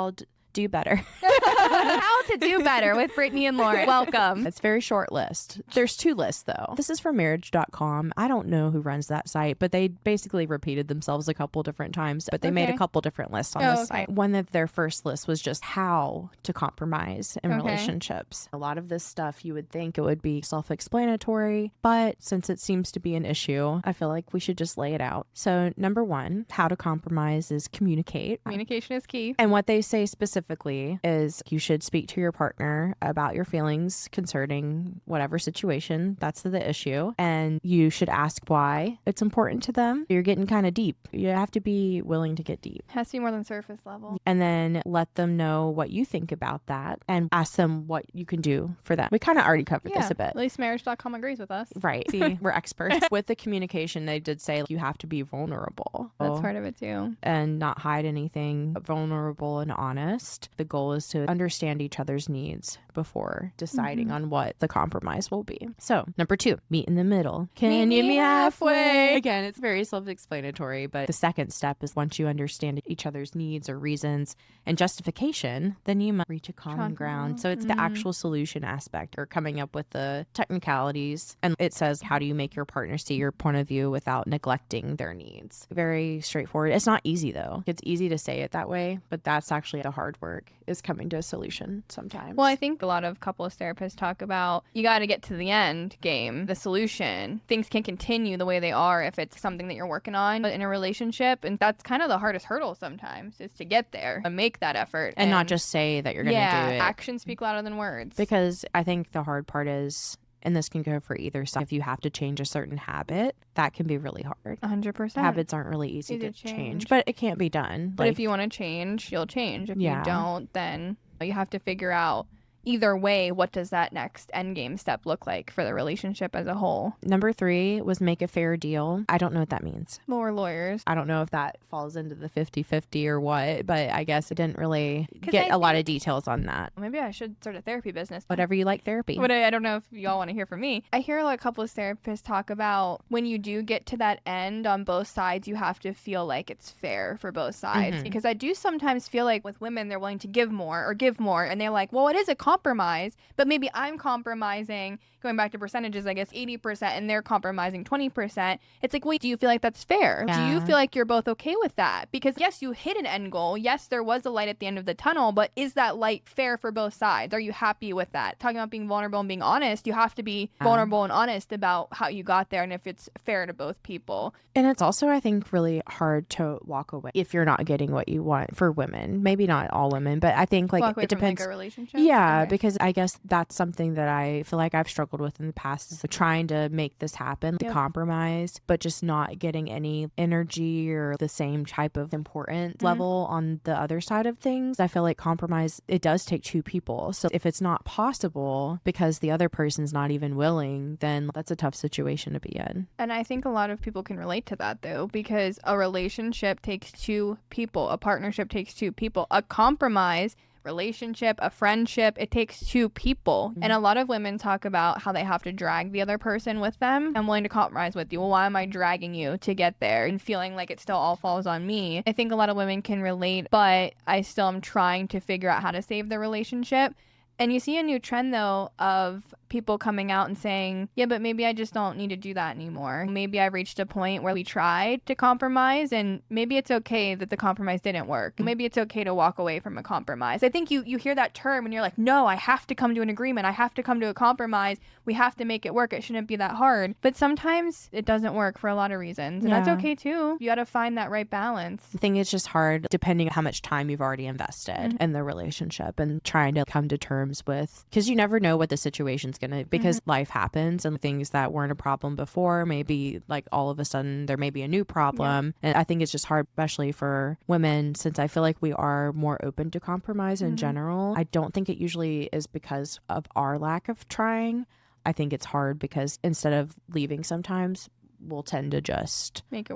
Do Better. How to do better with Brittany and Lauren. Welcome. It's a very short list. There's 2 lists though. This is from marriage.com. I don't know who runs that site, but they basically repeated themselves a couple different times, but they made a couple different lists on this site. One of their first lists was just how to compromise in relationships. A lot of this stuff you would think it would be self-explanatory, but since it seems to be an issue, I feel like we should just lay it out. So number 1, how to compromise is communicate. Communication is key. And what they say specifically is you should speak to your partner about your feelings concerning whatever situation that's the issue, and you should ask why it's important to them. You're getting kind of deep. You have to be willing to get deep. It has to be more than surface level. And then let them know what you think about that and ask them what you can do for them. We kind of already covered this a bit. At least marriage.com agrees with us. Right. See, we're experts. With the communication, they did say you have to be vulnerable. That's part of it too. And not hide anything, vulnerable and honest. The goal is to understand each other's needs before deciding on what the compromise will be. So, number 2, meet in the middle. Can you meet halfway? Again, it's very self-explanatory, but the second step is once you understand each other's needs or reasons and justification, then you might reach a common ground. So it's the actual solution aspect or coming up with the technicalities. And it says, how do you make your partner see your point of view without neglecting their needs? Very straightforward. It's not easy though. It's easy to say it that way, but that's actually the hard work, is coming to a solution sometimes. Well, I think a lot of couples therapists talk about you got to get to the end game, the solution. Things can continue the way they are if it's something that you're working on in a relationship. And that's kind of the hardest hurdle sometimes, is to get there and make that effort. And not just say that you're going to do it. Actions speak louder than words. Because I think the hard part is, and this can go for either side, if you have to change a certain habit, that can be really hard. 100%. Habits aren't really easy to change, but it can't be done. But if you want to change, you'll change. If you don't, then you have to figure out either way, what does that next end game step look like for the relationship as a whole? Number 3 was make a fair deal. I don't know what that means. Well, we're lawyers. I don't know if that falls into the 50-50 or what, but I guess it didn't really get a lot of details on that. Maybe I should start a therapy business. Whatever you like therapy. But I don't know if y'all want to hear from me. I hear a lot of couples therapists talk about when you do get to that end on both sides, you have to feel like it's fair for both sides. Because I do sometimes feel like with women, they're willing to give more, and they're like, well, it is a compromise, but maybe I'm compromising, going back to percentages, I guess 80%, and they're compromising 20%. It's like, wait, do you feel like that's fair? Do you feel like you're both okay with that? Because yes, you hit an end goal. Yes, there was a light at the end of the tunnel, but is that light fair for both sides? Are you happy with that? Talking about being vulnerable and being honest, you have to be vulnerable and honest about how you got there and if it's fair to both people. And it's also, I think, really hard to walk away if you're not getting what you want for women. Maybe not all women, but I think like it depends. Like a relationship? Yeah, because I guess that's something that I feel like I've struggled with in the past, is trying to make this happen, the compromise, but just not getting any energy or the same type of importance level on the other side of things. I feel like compromise, it does take 2 people. So if it's not possible because the other person's not even willing, then that's a tough situation to be in. And I think a lot of people can relate to that though, because a relationship takes 2 people, a partnership takes 2 people, a compromise relationship, a friendship, it takes 2 people. And a lot of women talk about how they have to drag the other person with them. I'm willing to compromise with you. Well, why am I dragging you to get there and feeling like it still all falls on me? I think a lot of women can relate, but I still am trying to figure out how to save the relationship. And you see a new trend, though, of people coming out and saying, yeah, but maybe I just don't need to do that anymore. Maybe I've reached a point where we tried to compromise, and maybe it's okay that the compromise didn't work. Maybe it's okay to walk away from a compromise. I think you hear that term and you're like, no, I have to come to an agreement. I have to come to a compromise. We have to make it work. It shouldn't be that hard. But sometimes it doesn't work for a lot of reasons. And that's okay, too. You got to find that right balance. I think it's just hard depending on how much time you've already invested in the relationship and trying to come to terms with, because you never know what the situation's gonna, because life happens and things that weren't a problem before, maybe like all of a sudden there may be a new problem. And I think it's just hard, especially for women, since I feel like we are more open to compromise in general. I don't think it usually is because of our lack of trying. I think it's hard because instead of leaving sometimes, we'll tend to just make it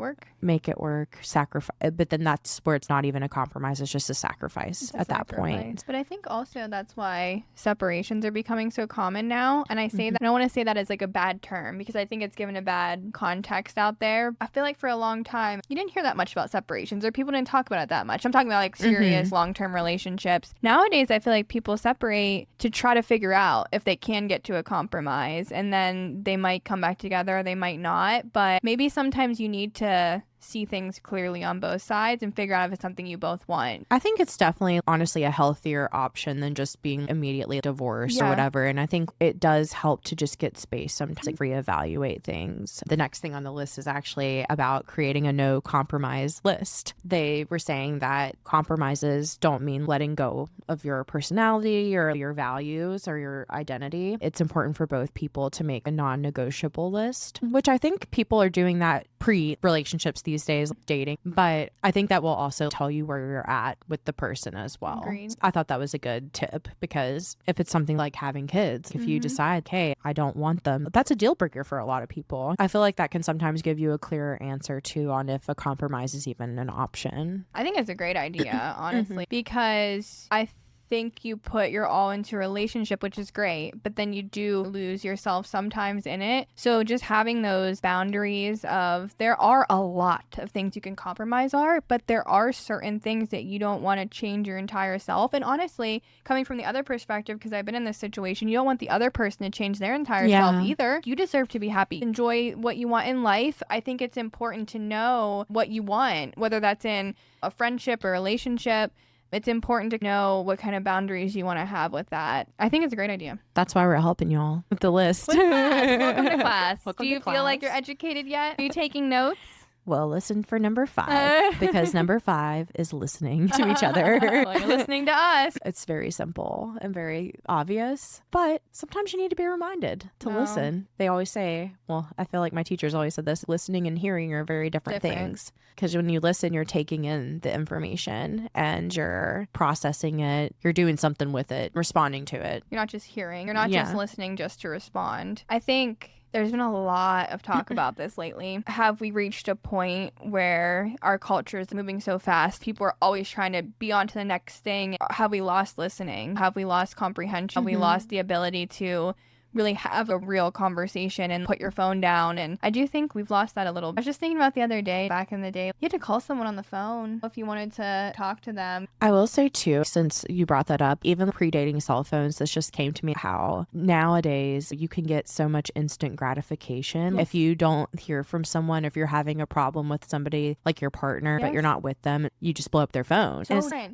work, sacrifice. But then that's where it's not even a compromise. It's just a sacrifice that point. But I think also that's why separations are becoming so common now. And I say that, I don't want to say that as like a bad term, because I think it's given a bad context out there. I feel like for a long time, you didn't hear that much about separations, or people didn't talk about it that much. I'm talking about like serious long-term relationships. Nowadays, I feel like people separate to try to figure out if they can get to a compromise, and then they might come back together, or they might not. But maybe sometimes you need to see things clearly on both sides and figure out if it's something you both want. I think it's definitely, honestly, a healthier option than just being immediately divorced or whatever. And I think it does help to just get space sometimes, like reevaluate things. The next thing on the list is actually about creating a no compromise list. They were saying that compromises don't mean letting go of your personality or your values or your identity. It's important for both people to make a non-negotiable list, which I think people are doing that pre-relationships these days, dating. But I think that will also tell you where you're at with the person as well. Agreed. I thought that was a good tip, because if it's something like having kids, if you decide, hey, I don't want them, that's a deal breaker for a lot of people. I feel like that can sometimes give you a clearer answer too on if a compromise is even an option. I think it's a great idea, honestly, because I think you put your all into a relationship, which is great, but then you do lose yourself sometimes in it. So just having those boundaries of, there are a lot of things you can compromise but there are certain things that you don't want to change your entire self. And honestly, coming from the other perspective, because I've been in this situation, you don't want the other person to change their entire self either. You deserve to be happy. Enjoy what you want in life. I think it's important to know what you want, whether that's in a friendship or relationship. It's important to know what kind of boundaries you want to have with that. I think it's a great idea. That's why we're helping y'all with the list. With class. Welcome to class. Welcome Do you to feel class. like you're educated yet? Are you taking notes? Well, listen for number 5, because number 5 is listening to each other. Well, you're listening to us. It's very simple and very obvious, but sometimes you need to be reminded to listen. They always say, well, I feel like my teachers always said this, listening and hearing are very different things. Because when you listen, you're taking in the information and you're processing it. You're doing something with it, responding to it. You're not just hearing. You're not just listening just to respond. I think there's been a lot of talk about this lately. Have we reached a point where our culture is moving so fast? People are always trying to be on to the next thing. Have we lost listening? Have we lost comprehension? Have we lost the ability to really have a real conversation and put your phone down? And I do think we've lost that a little. I was just thinking about the other day, back in the day, you had to call someone on the phone if you wanted to talk to them. I will say too, since you brought that up, even predating cell phones, this just came to me how nowadays you can get so much instant gratification. If you don't hear from someone, if you're having a problem with somebody like your partner, but you're not with them, you just blow up their phone.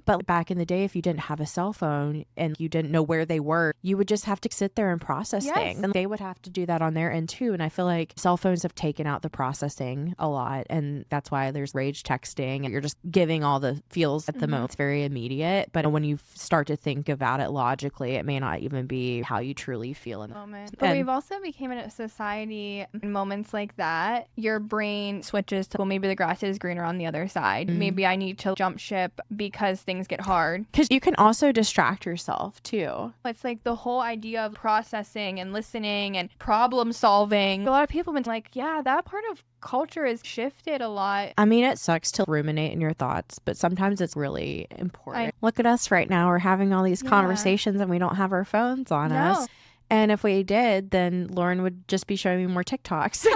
But back in the day, if you didn't have a cell phone and you didn't know where they were, you would just have to sit there and process things. And they would have to do that on their end too. And I feel like cell phones have taken out the processing a lot. And that's why there's rage texting. And you're just giving all the feels at the moment. It's very immediate. But when you start to think about it logically, it may not even be how you truly feel in the moment. But we've also become a society in moments like that. Your brain switches to, well, maybe the grass is greener on the other side. Maybe I need to jump ship because things get hard. Because you can also distract yourself too. It's like the whole idea of processing and listening and problem solving. A lot of people have been like, yeah, that part of culture has shifted a lot. I mean, it sucks to ruminate in your thoughts, but sometimes it's really important. Look at us right now. We're having all these conversations and we don't have our phones on us. And if we did, then Lauren would just be showing me more TikToks. 100%.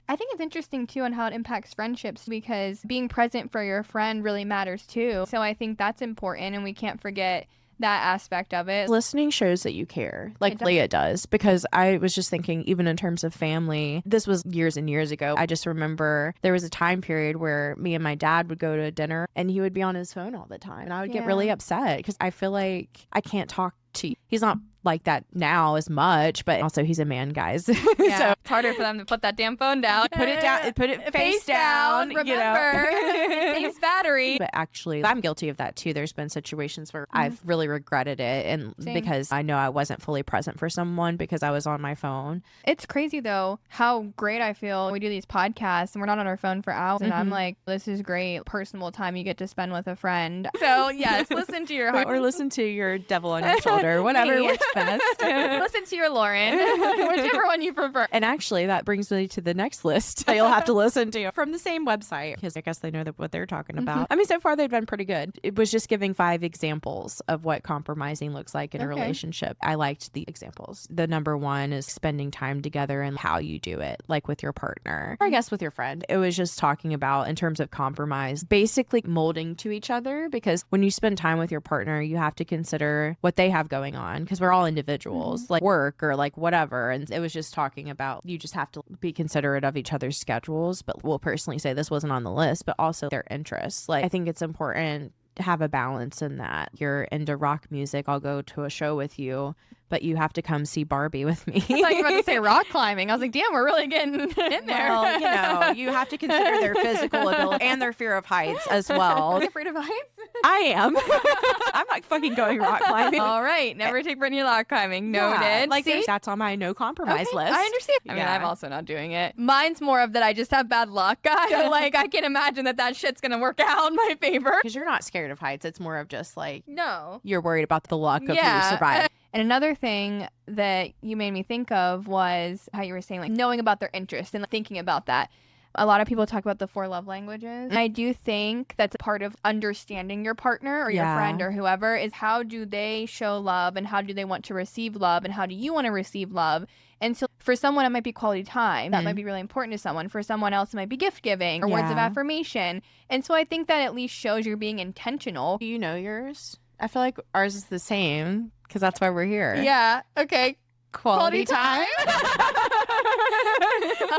I think it's interesting too on how it impacts friendships, because being present for your friend really matters too. So I think that's important, and we can't forget that aspect of it. Listening shows that you care, like Leah does, because I was just thinking, even in terms of family, this was years and years ago. I just remember there was a time period where me and my dad would go to dinner and he would be on his phone all the time. And I would get really upset because I feel like I can't talk to you. He's not like that now as much, but also he's a man, guys. Yeah, So it's harder for them to put that damn phone down. Put it down, put it face down. Remember, it saves battery. But actually, I'm guilty of that too. There's been situations where I've really regretted it, and because I know I wasn't fully present for someone because I was on my phone. It's crazy though how great I feel. We do these podcasts and we're not on our phone for hours, and I'm like, this is great personal time you get to spend with a friend. So yes, listen to your heart. Or listen to your devil on your shoulder, whatever works best. Listen to your Lauren, whichever one you prefer. And actually, that brings me to the next list that you'll have to listen to from the same website, because I guess they know what they're talking about. I mean, so far they've been pretty good. It was just giving 5 examples of what compromising looks like in a relationship. I liked the examples. The number 1 is spending time together and how you do it, like with your partner, or I guess with your friend. It was just talking about, in terms of compromise, basically molding to each other, because when you spend time with your partner, you have to consider what they have going on, because we're all individuals, like work or like whatever. And it was just talking about, you just have to be considerate of each other's schedules. But we'll personally say this wasn't on the list, but also their interests. Like, I think it's important to have a balance in that. You're into rock music, I'll go to a show with you, but you have to come see Barbie with me. I thought you were about to say rock climbing. I was like, damn, we're really getting in there. Well, you have to consider their physical ability and their fear of heights as well. Are you afraid of heights? I am. I'm not fucking going rock climbing. All right, never take Brittany rock climbing. Noted. Yeah, like, that's on my no compromise list. I understand. I mean, I'm also not doing it. Mine's more of that I just have bad luck. Like, I can imagine that shit's gonna work out in my favor. Because you're not scared of heights. It's more of just like, no, you're worried about the luck of who survived. And another thing that you made me think of was how you were saying, like, knowing about their interests and thinking about that. A lot of people talk about the 4 love languages. And I do think that's a part of understanding your partner or your friend or whoever is how do they show love and how do they want to receive love and how do you want to receive love? And so for someone, it might be quality time. That might be really important to someone. For someone else, it might be gift giving or words of affirmation. And so I think that at least shows you're being intentional. Do you know yours? I feel like ours is the same because that's why we're here. Yeah. Okay. Quality time.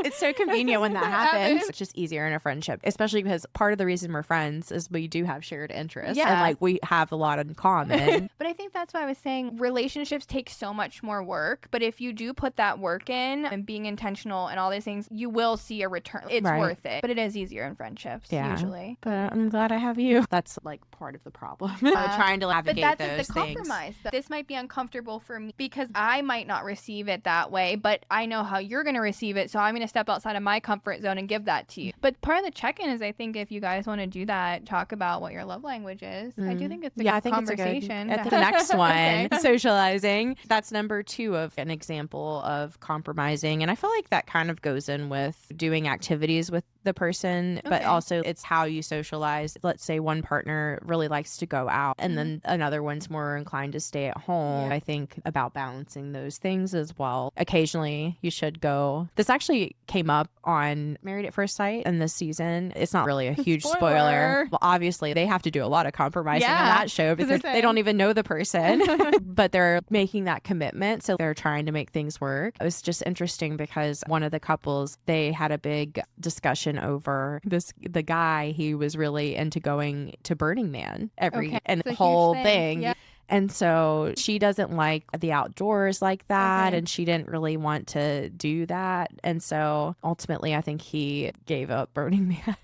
It's so convenient when that happens. It's just easier in a friendship, especially because part of the reason we're friends is we do have shared interests and like we have a lot in common. But I think that's why I was saying relationships take so much more work. But if you do put that work in and being intentional and all these things, you will see a return. It's worth it. But it is easier in friendships usually. But I'm glad I have you. That's like part of the problem. Trying to navigate but that's those the things. compromise. This might be uncomfortable for me because I might not receive it that way, but I know how you're going to receive it. So I'm going to step outside of my comfort zone and give that to you. But part of the check-in is I think if you guys want to do that, talk about what your love language is. I do think it's a good conversation. At the next one, socializing. That's number 2 of an example of compromising. And I feel like that kind of goes in with doing activities with the person, but also it's how you socialize. Let's say one partner really likes to go out and then another one's more inclined to stay at home. I think about balancing those things as well. Occasionally you should go. This actually came up on Married at First Sight in this season. It's not really a huge spoiler. Well, obviously they have to do a lot of compromising on that show because they don't even know the person, but they're making that commitment. So they're trying to make things work. It was just interesting because one of the couples, they had a big discussion over the guy. He was really into going to Burning Man and the whole thing. Yeah. And so she doesn't like the outdoors like that. And she didn't really want to do that. And so ultimately, I think he gave up Burning Man.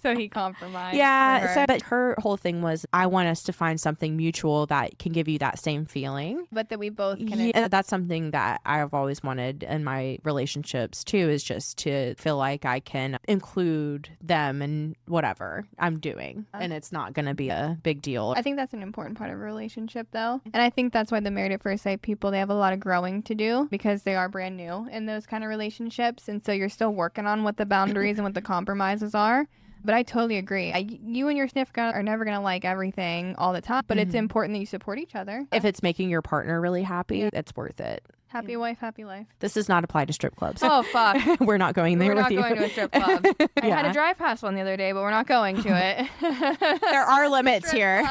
So he compromised. Yeah. So, but her whole thing was, I want us to find something mutual that can give you that same feeling. But that we both can. Yeah, that's something that I've always wanted in my relationships too, is just to feel like I can include them in whatever I'm doing. And it's not going to be a big deal. I think that's an important part of a relationship though. And I think that's why the Married at First Sight people, they have a lot of growing to do because they are brand new in those kind of relationships. And so you're still working on what the boundaries and what the compromises are. But I totally agree. You and your significant are never going to like everything all the time, but it's important that you support each other. If it's making your partner really happy, it's worth it. Happy wife, happy life. This does not apply to strip clubs. Oh, fuck. We're not going there with you. We're not going to a strip club. I had to drive past one the other day, but we're not going to it. There are limits here.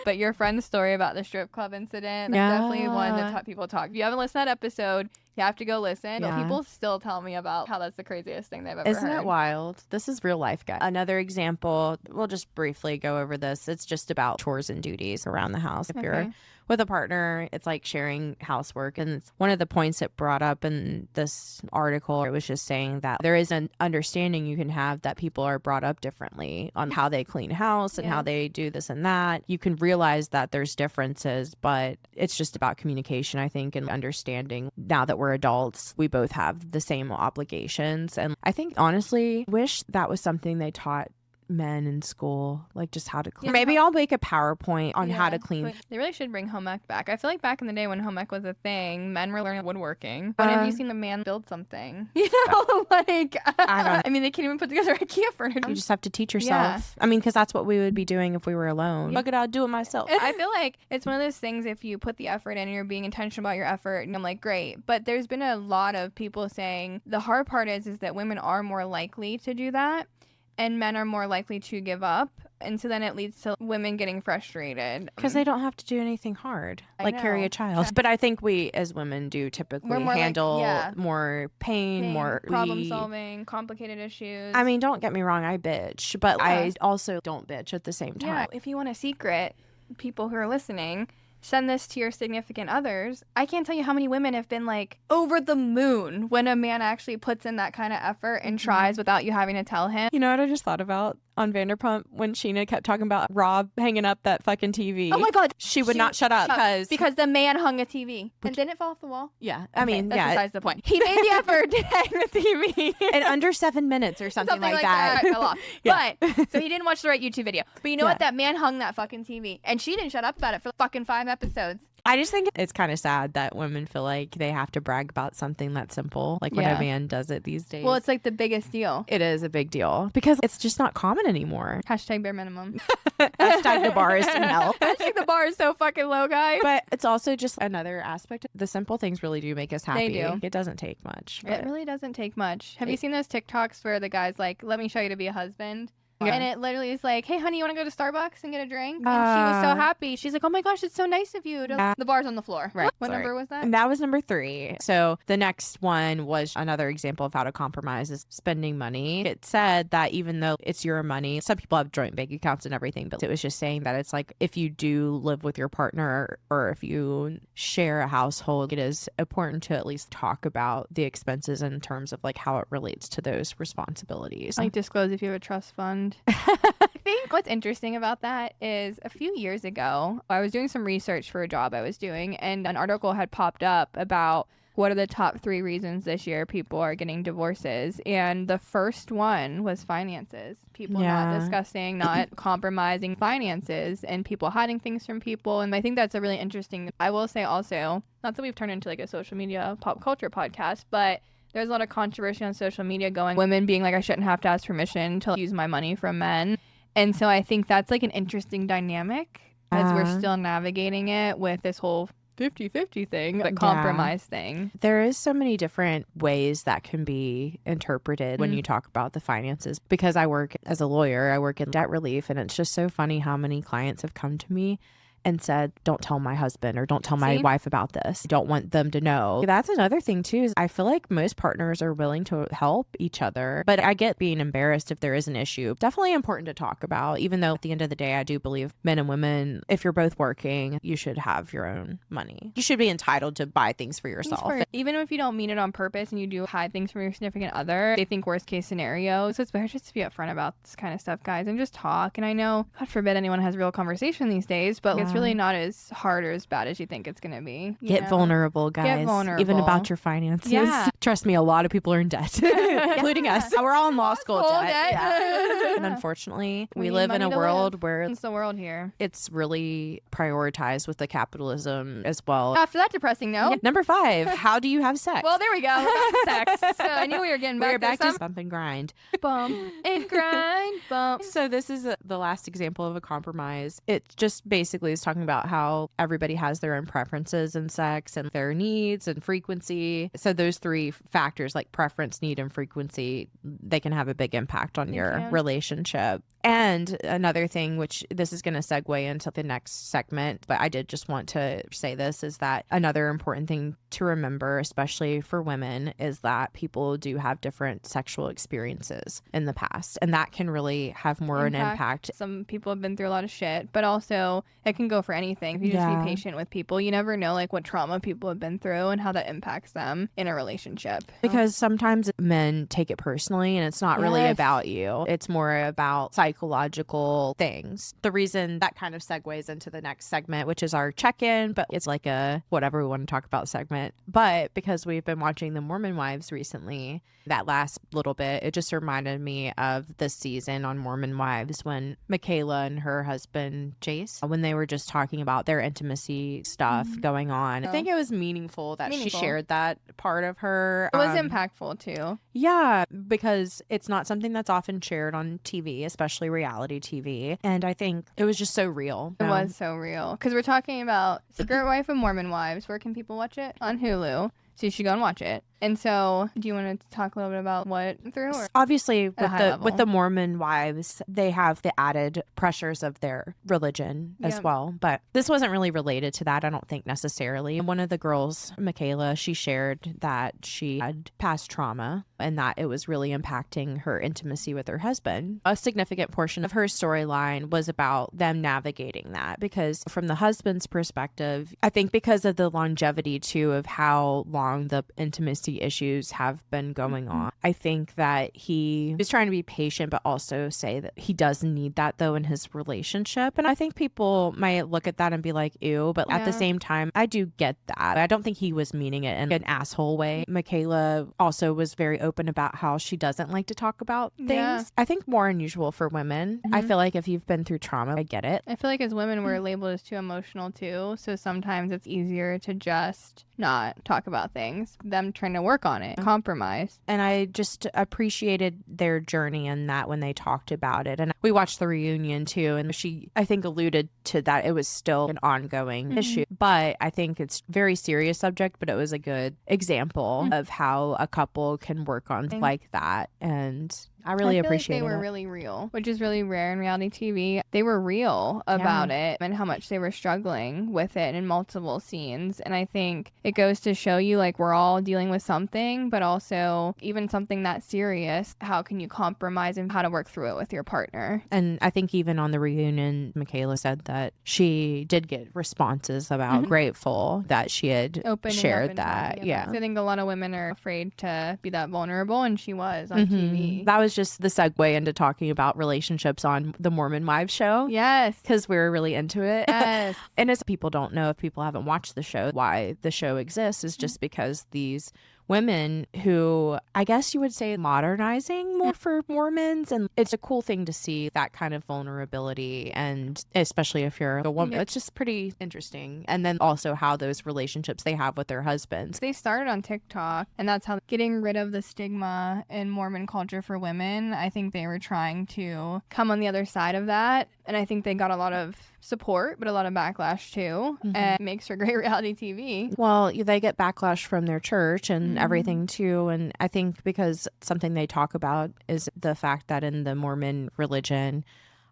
But your friend's story about the strip club incident, that's definitely one that people talk. If you haven't listened to that episode, you have to go listen. But people still tell me about how that's the craziest thing they've ever heard. Isn't it wild? This is real life, guys. Another example, we'll just briefly go over this. It's just about chores and duties around the house. If you're with a partner, it's like sharing housework. And one of the points it brought up in this article, it was just saying that there is an understanding you can have that people are brought up differently on how they clean house and how they do this and that. You can realize that there's differences, but it's just about communication, I think, and understanding. Now that we're adults, we both have the same obligations. And I think, honestly, wish that was something they taught men in school, like just how to clean. Maybe I'll make a PowerPoint on how to clean. They really should bring home ec back. I feel like back in the day when home ec was a thing, men were learning woodworking. When have you seen a man build something? You know, like I mean, they can't even put together IKEA furniture. You just have to teach yourself. I mean, because that's what we would be doing if we were alone. Look at, I'll do it myself. I feel like it's one of those things, if you put the effort in and you're being intentional about your effort, and I'm like, great. But there's been a lot of people saying the hard part is that women are more likely to do that. And men are more likely to give up. And so then it leads to women getting frustrated. Because they don't have to do anything hard, like carry a child. But I think we as women do typically handle more pain, more problem solving, complicated issues. I mean, don't get me wrong, I bitch. But I also don't bitch at the same time. Yeah, if you want a secret, people who are listening, send this to your significant others. I can't tell you how many women have been like over the moon when a man actually puts in that kind of effort and tries without you having to tell him. You know what I just thought about on Vanderpump when Sheena kept talking about Rob hanging up that fucking TV? Oh my God. She would not shut up because the man hung a TV. And didn't it fall off the wall? Yeah. I mean, that's besides the point. He made the effort to hang the TV. In under 7 minutes or something like that. Fell off. But, so he didn't watch the right YouTube video. But you know what? That man hung that fucking TV. And she didn't shut up about it for fucking 5 episodes. I just think it's kind of sad that women feel like they have to brag about something that's simple, like when a man does it these days. Well, it's like the biggest deal. It is a big deal because it's just not common anymore. Hashtag bare minimum. Hashtag the bar is in hell. Hashtag the bar is so fucking low, guys. But it's also just another aspect. The simple things really do make us happy. They do. It doesn't take much. It really doesn't take much. Have you seen those TikToks where the guy's like, let me show you to be a husband? And it literally is like, hey, honey, you want to go to Starbucks and get a drink? And she was so happy. She's like, oh my gosh, it's so nice of you. The bar's on the floor. Right. What number was that? And that was number 3. So the next one was another example of how to compromise is spending money. It said that even though it's your money, some people have joint bank accounts and everything, but it was just saying that it's like if you do live with your partner or if you share a household, it is important to at least talk about the expenses in terms of like how it relates to those responsibilities. Like disclose if you have a trust fund. I think what's interesting about that is a few years ago, I was doing some research for a job I was doing, and an article had popped up about what are the top 3 reasons this year people are getting divorces. And the first one was finances. People not discussing, not compromising finances, and people hiding things from people. And I think that's a really interesting. I will say also, not that we've turned into like a social media pop culture podcast, but there's a lot of controversy on social media going, women being like, I shouldn't have to ask permission to use my money from men. And so I think that's like an interesting dynamic as we're still navigating it with this whole 50-50 thing, the compromise thing. There is so many different ways that can be interpreted when you talk about the finances. Because I work as a lawyer, I work in debt relief, and it's just so funny how many clients have come to me and said, don't tell my husband or don't tell my wife about this. Don't want them to know. That's another thing too, is I feel like most partners are willing to help each other, but I get being embarrassed if there is an issue. Definitely important to talk about, even though at the end of the day, I do believe men and women, if you're both working, you should have your own money. You should be entitled to buy things for yourself. Even if you don't mean it on purpose and you do hide things from your significant other, they think worst case scenario. So it's better just to be upfront about this kind of stuff, guys, and just talk. And I know, God forbid anyone has real conversation these days, but it's really not as hard or as bad as you think it's going to be. Get vulnerable, guys. Get vulnerable. Even about your finances. Yeah. Trust me, a lot of people are in debt, including us. We're all in law school debt. Yeah. And unfortunately, we live in a world where it's the world here. It's really prioritized with the capitalism as well. After that depressing note. Number 5, how do you have sex? Well, there we go. We're back to sex. So I knew we were getting back We're back to to bump and grind. Bump and grind. Bump. So this is the last example of a compromise. It just basically is talking about how everybody has their own preferences in sex and their needs and frequency. So those 3 factors, like preference, need, and frequency, they can have a big impact on your relationship. And another thing, which this is going to segue into the next segment, but I did just want to say this, is that another important thing to remember, especially for women, is that people do have different sexual experiences in the past. And that can really have more an impact. Some people have been through a lot of shit, but also it can go for anything. If you just be patient with people, you never know like what trauma people have been through and how that impacts them in a relationship. Because sometimes men take it personally and it's not really about you. It's more about psychological things. The reason that kind of segues into the next segment, which is our check-in, but it's like a whatever we want to talk about segment. But because we've been watching the Mormon Wives recently, that last little bit, it just reminded me of this season on Mormon Wives when Michaela and her husband Jace, when they were just talking about their intimacy stuff going on. I think it was meaningful that she shared that part of her. It was impactful too. Yeah, because it's not something that's often shared on TV, especially reality TV. And I think it was just so real. It was so real. Because we're talking about Secret Wife of Mormon Wives. Where can people watch it? On Hulu. So you should go and watch it. And so, do you want to talk a little bit about what through? Or obviously, with the Mormon wives, they have the added pressures of their religion as well. But this wasn't really related to that, I don't think necessarily. One of the girls, Michaela, she shared that she had past trauma and that it was really impacting her intimacy with her husband. A significant portion of her storyline was about them navigating that, because from the husband's perspective, I think because of the longevity too of how long the intimacy the issues have been going on. I think that he is trying to be patient, but also say that he does need that though in his relationship. And I think people might look at that and be like, ew, but at the same time, I do get that. I don't think he was meaning it in an asshole way. Michaela also was very open about how she doesn't like to talk about things. I think more unusual for women. I feel like if you've been through trauma, I get it. I feel like as women, we're labeled as too emotional too. So sometimes it's easier to just not talk about things, them trying to work on it, compromise. And I just appreciated their journey in that when they talked about it. And we watched the reunion too. And she, I think, alluded to that it was still an ongoing issue. But I think it's a very serious subject, but it was a good example of how a couple can work on like that. And I really appreciate they were really real, which is really rare in reality TV. They were real about it and how much they were struggling with it in multiple scenes. And I think it goes to show you like we're all dealing with something, but also even something that serious, how can you compromise and how to work through it with your partner? And I think even on the reunion, Michaela said that she did get responses about grateful that she had shared that. So I think a lot of women are afraid to be that vulnerable, and she was on TV. That was just the segue into talking about relationships on the Mormon Wives show. Yes. Because we were really into it. Yes. And as people don't know, if people haven't watched the show, why the show exists is just because these women who I guess you would say modernizing more for Mormons, and it's a cool thing to see that kind of vulnerability, and especially if you're a woman, it's just pretty interesting. And then also how those relationships they have with their husbands. They started on TikTok, and that's how getting rid of the stigma in Mormon culture for women. I think they were trying to come on the other side of that, and I think they got a lot of support, but a lot of backlash too, and it makes for great reality TV. Well, they get backlash from their church and everything too, and I think because something they talk about is the fact that in the Mormon religion,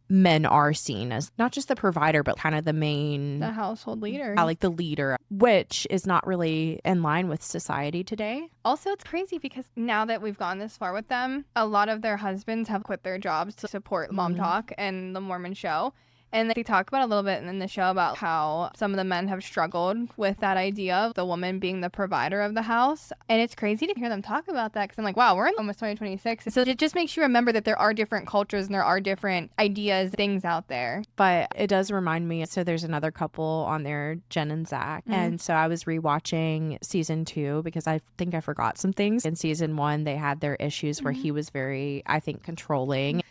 men are seen as not just the provider, but kind of the household leader. Like the leader, which is not really in line with society today. Also, it's crazy because now that we've gone this far with them, a lot of their husbands have quit their jobs to support Mom Talk and the Mormon show. And they talk about a little bit in the show about how some of the men have struggled with that idea of the woman being the provider of the house. And it's crazy to hear them talk about that because I'm like, wow, we're in almost 2026. So it just makes you remember that there are different cultures and there are different ideas, things out there. But it does remind me, so there's another couple on there, Jen and Zach. And so I was rewatching season 2 because I think I forgot some things. In season 1, they had their issues where he was very, I think, controlling.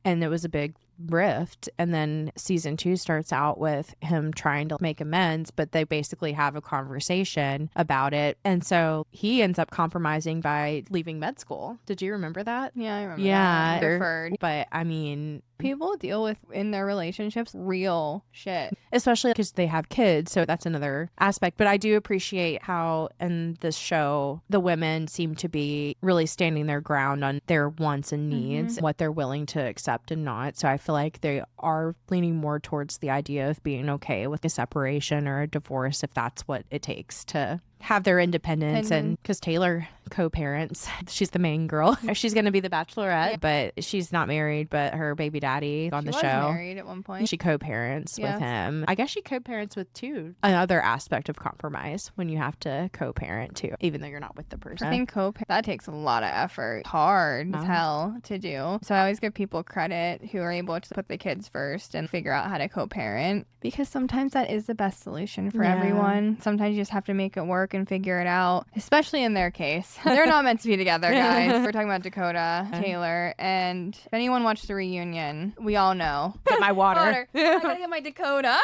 And it was a big rift. And then season 2 starts out with him trying to make amends, but they basically have a conversation about it. And so he ends up compromising by leaving med school. Did you remember that? Yeah, I remember that. Deferred. But I mean, people deal with in their relationships real shit, especially because they have kids, so that's another aspect. But I do appreciate how in this show the women seem to be really standing their ground on their wants and needs, what they're willing to accept and not. So I feel like they are leaning more towards the idea of being okay with a separation or a divorce if that's what it takes to have their independence. And because Taylor co-parents, she's the main girl. She's going to be the bachelorette, but she's not married, but her baby daddy on the show. She was married at one point. She co-parents with him. I guess she co-parents with too. Another aspect of compromise when you have to co-parent too, even though you're not with the person. I think that takes a lot of effort. Hard as hell to do. So I always give people credit who are able to put the kids first and figure out how to co-parent, because sometimes that is the best solution for everyone. Sometimes you just have to make it work and figure it out, especially in their case. They're not meant to be together, guys. We're talking about Dakota, Taylor, and if anyone watched the reunion, we all know. Get my water. I gotta get my Dakota.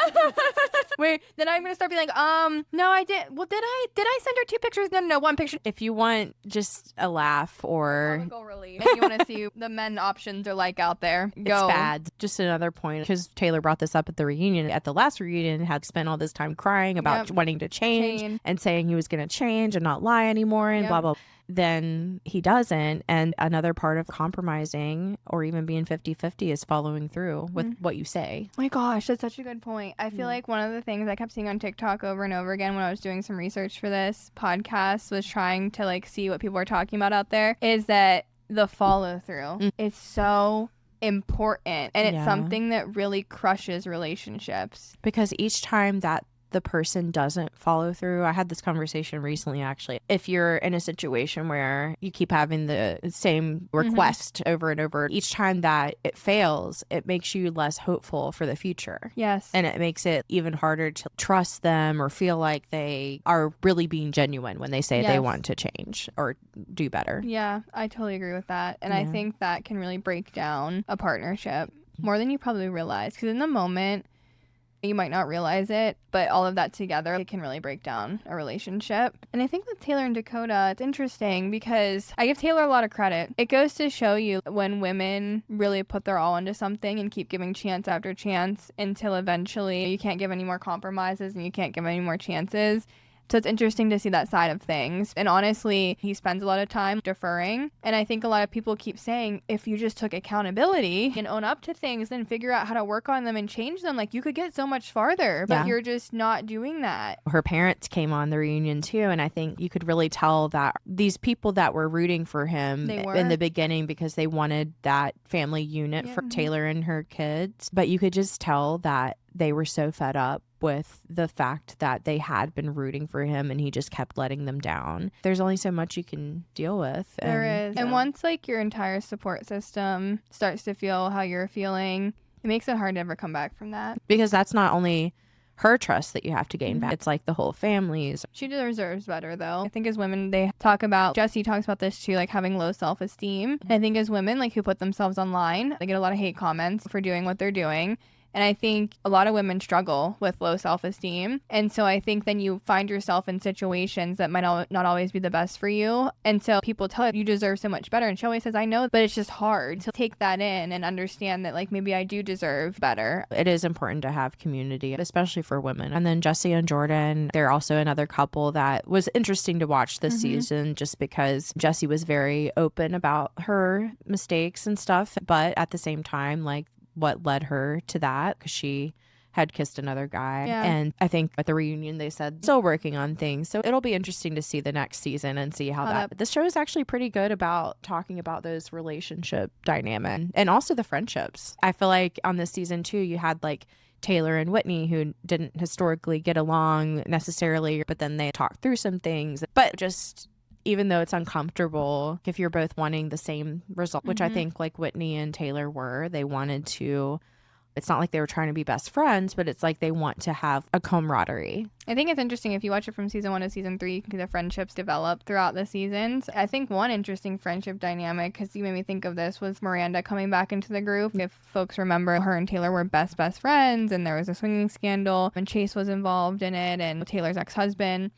Wait, then I'm gonna start being like, no, I did. Well, did I send her 2 pictures? No, 1 picture. If you want just a laugh or comical relief, and you want to see the men options are like out there, go. It's bad. Just another point, because Taylor brought this up at the reunion. At the last reunion, had spent all this time crying about wanting to change and saying he was going to change and not lie anymore and blah, blah. Then he doesn't. And another part of compromising or even being 50-50 is following through with what you say. My gosh, that's such a good point. I feel like one of the things I kept seeing on TikTok over and over again when I was doing some research for this podcast was trying to like see what people are talking about out there, is that the follow through is so important, and it's something that really crushes relationships, because each time that the person doesn't follow through. I had this conversation recently, actually. If you're in a situation where you keep having the same request over and over, each time that it fails, it makes you less hopeful for the future. Yes. And it makes it even harder to trust them or feel like they are really being genuine when they say they want to change or do better. Yeah, I totally agree with that. And I think that can really break down a partnership more than you probably realize. Because in the moment, you might not realize it, but all of that together, it can really break down a relationship. And I think with Taylor and Dakota, it's interesting because I give Taylor a lot of credit. It goes to show you when women really put their all into something and keep giving chance after chance until eventually you can't give any more compromises and you can't give any more chances. So it's interesting to see that side of things. And honestly, he spends a lot of time deferring. And I think a lot of people keep saying, if you just took accountability and own up to things, then figure out how to work on them and change them, like you could get so much farther. But you're just not doing that. Her parents came on the reunion too. And I think you could really tell that these people that were rooting for him in the beginning because they wanted that family unit for Taylor and her kids. But you could just tell that they were so fed up with the fact that they had been rooting for him and he just kept letting them down. There's only so much you can deal with. There is. And once like your entire support system starts to feel how you're feeling, it makes it hard to ever come back from that. Because that's not only her trust that you have to gain back. It's like the whole family's. She deserves better though. I think as women, they talk about, Jesse talks about this too, like having low self-esteem. I think as women, like who put themselves online, they get a lot of hate comments for doing what they're doing. And I think a lot of women struggle with low self-esteem. And so I think then you find yourself in situations that might not always be the best for you. And so people tell you deserve so much better. And she always says, I know, but it's just hard to take that in and understand that like maybe I do deserve better. It is important to have community, especially for women. And then Jesse and Jordan, they're also another couple that was interesting to watch this season just because Jesse was very open about her mistakes and stuff. But at the same time, like, what led her to that, because she had kissed another guy. And I think at the reunion they said still working on things, so it'll be interesting to see the next season and see how that this show is actually pretty good about talking about those relationship dynamics and also the friendships. I feel like on this season too, you had like Taylor and Whitney who didn't historically get along necessarily, but then they talked through some things. But just even though it's uncomfortable, if you're both wanting the same result, which I think like Whitney and Taylor were, they wanted to, it's not like they were trying to be best friends, but it's like they want to have a camaraderie. I think it's interesting if you watch it from season 1 to season 3, you can see the friendships develop throughout the seasons. I think one interesting friendship dynamic, because you made me think of this, was Miranda coming back into the group. If folks remember, her and Taylor were best friends, and there was a swinging scandal, and Chase was involved in it, and Taylor's ex-husband.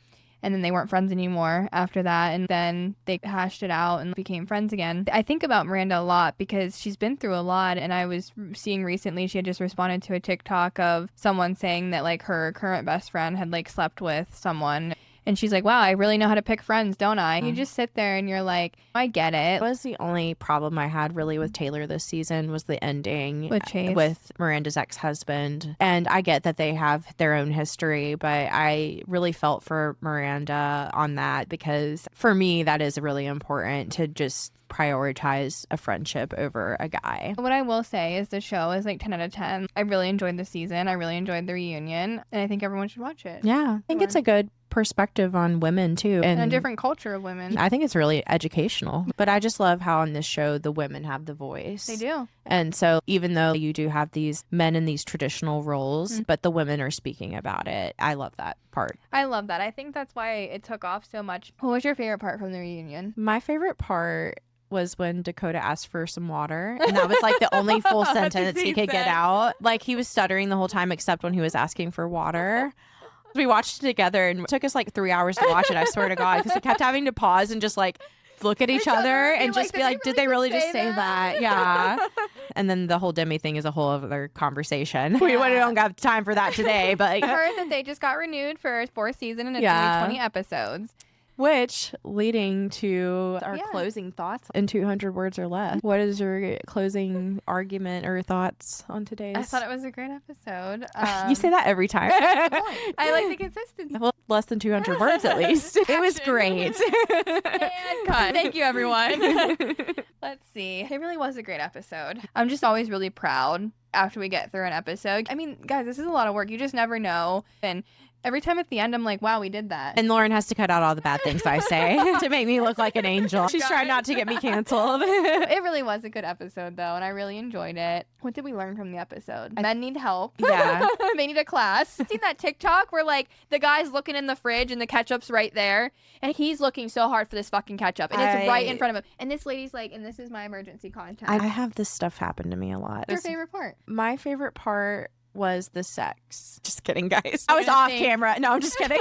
And then they weren't friends anymore after that. And then they hashed it out and became friends again. I think about Miranda a lot because she's been through a lot. And I was seeing recently, she had just responded to a TikTok of someone saying that like her current best friend had like slept with someone. And she's like, wow, I really know how to pick friends, don't I? You just sit there and you're like, I get it. That was the only problem I had really with Taylor this season was the ending with Chase, with Miranda's ex-husband. And I get that they have their own history, but I really felt for Miranda on that because for me, that is really important to just prioritize a friendship over a guy. What I will say is the show is like 10 out of 10. I really enjoyed the season. I really enjoyed the reunion. And I think everyone should watch it. Yeah. I think it's a good perspective on women too, and a different culture of women. I think it's really educational, but I just love how on this show the women have the voice. They do. And so even though you do have these men in these traditional roles, but the women are speaking about it, I love that part. I love that. I think that's why it took off so much. What was your favorite part from the reunion? My favorite part was when Dakota asked for some water, and that was like the only full sentence he could get out. Like he was stuttering the whole time except when he was asking for water. We watched it together and it took us like 3 hours to watch it, I swear to God, because we kept having to pause and just like look at each other and just be like, did they really just say that? Yeah. And then the whole Demi thing is a whole other conversation. We don't have time for that today, but I heard that they just got renewed for a 4th season and it's only 20 episodes. Which leading to our closing thoughts in 200 words or less. What is your closing argument or thoughts on today's? I thought it was a great episode. You say that every time. I like the consistency. Well, less than 200 words at least. It was great. And cut. Thank you, everyone. Let's see. It really was a great episode. I'm just always really proud after we get through an episode. I mean, guys, this is a lot of work. You just never know. And Every time at the end, I'm like, wow, we did that. And Lauren has to cut out all the bad things I say to make me look like an angel. She's trying not to get me canceled. It really was a good episode, though, and I really enjoyed it. What did we learn from the episode? Men need help. Yeah. They need a class. Seen that TikTok where, like, the guy's looking in the fridge and the ketchup's right there, and he's looking so hard for this fucking ketchup, and it's right in front of him. And this lady's like, and this is my emergency contact. I have this stuff happen to me a lot. What's your favorite part? My favorite part was the sex. Just kidding, guys. I was off camera. No, I'm just kidding.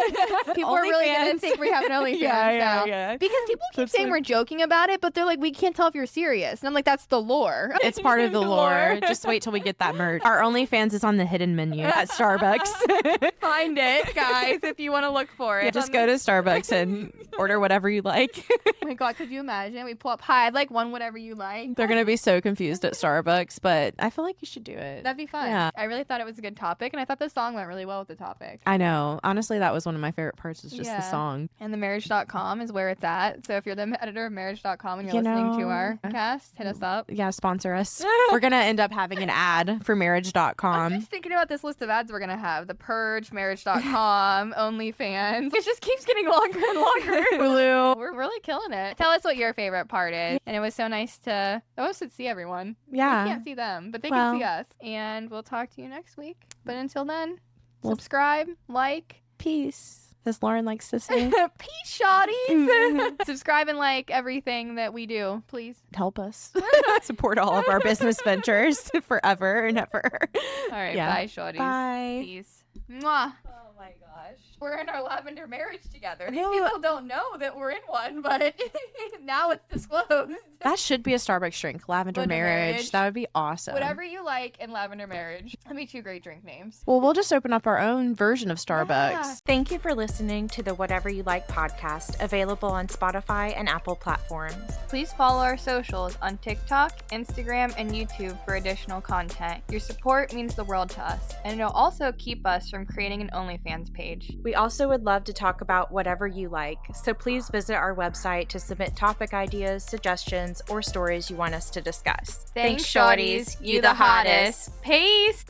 People are really going to think we have an OnlyFans now. Yeah. Because people keep saying we're joking about it, but they're like, we can't tell if you're serious. And I'm like, that's the lore. It's part of the lore. Just wait till we get that merch. Our OnlyFans is on the hidden menu at Starbucks. Find it, guys, if you want to look for it. Yeah, just go to Starbucks and order whatever you like. Oh my God, could you imagine? We pull up, hi, I'd like one whatever you like. They're going to be so confused at Starbucks, but I feel like you should do it. That'd be fun. Yeah. I really thought it was a good topic, and I thought the song went really well with the topic. I know. Honestly, that was one of my favorite parts, is just the song. And the marriage.com is where it's at. So if you're the editor of marriage.com and you're listening to our cast, hit us up. Yeah, sponsor us. We're going to end up having an ad for marriage.com. I'm just thinking about this list of ads we're going to have. The Purge, marriage.com, OnlyFans. It just keeps getting longer and longer. Hulu. We're really killing it. Tell us what your favorite part is. And it was so nice to see everyone. Yeah. We can't see them, but they can see us. And we'll talk to you next week. But until then, subscribe, like, peace. As Lauren likes to say. Peace, Shawtys. Subscribe and like everything that we do, please. Help us. Support all of our business ventures forever and ever. All right, bye, Shawtys. Bye. Peace. Mwah. Oh my gosh. We're in our lavender marriage together. These people don't know that we're in one, but now it's disclosed. That should be a Starbucks drink. Lavender marriage. That would be awesome. Whatever you like in lavender marriage. That'd be two great drink names. Well, we'll just open up our own version of Starbucks. Yeah. Thank you for listening to the Whatever You Like podcast, available on Spotify and Apple platforms. Please follow our socials on TikTok, Instagram, and YouTube for additional content. Your support means the world to us, and it'll also keep us from creating an OnlyFans page. We also would love to talk about whatever you like, so please visit our website to submit topic ideas, suggestions, or stories you want us to discuss. Thanks, Shawtys. You the hottest. Peace!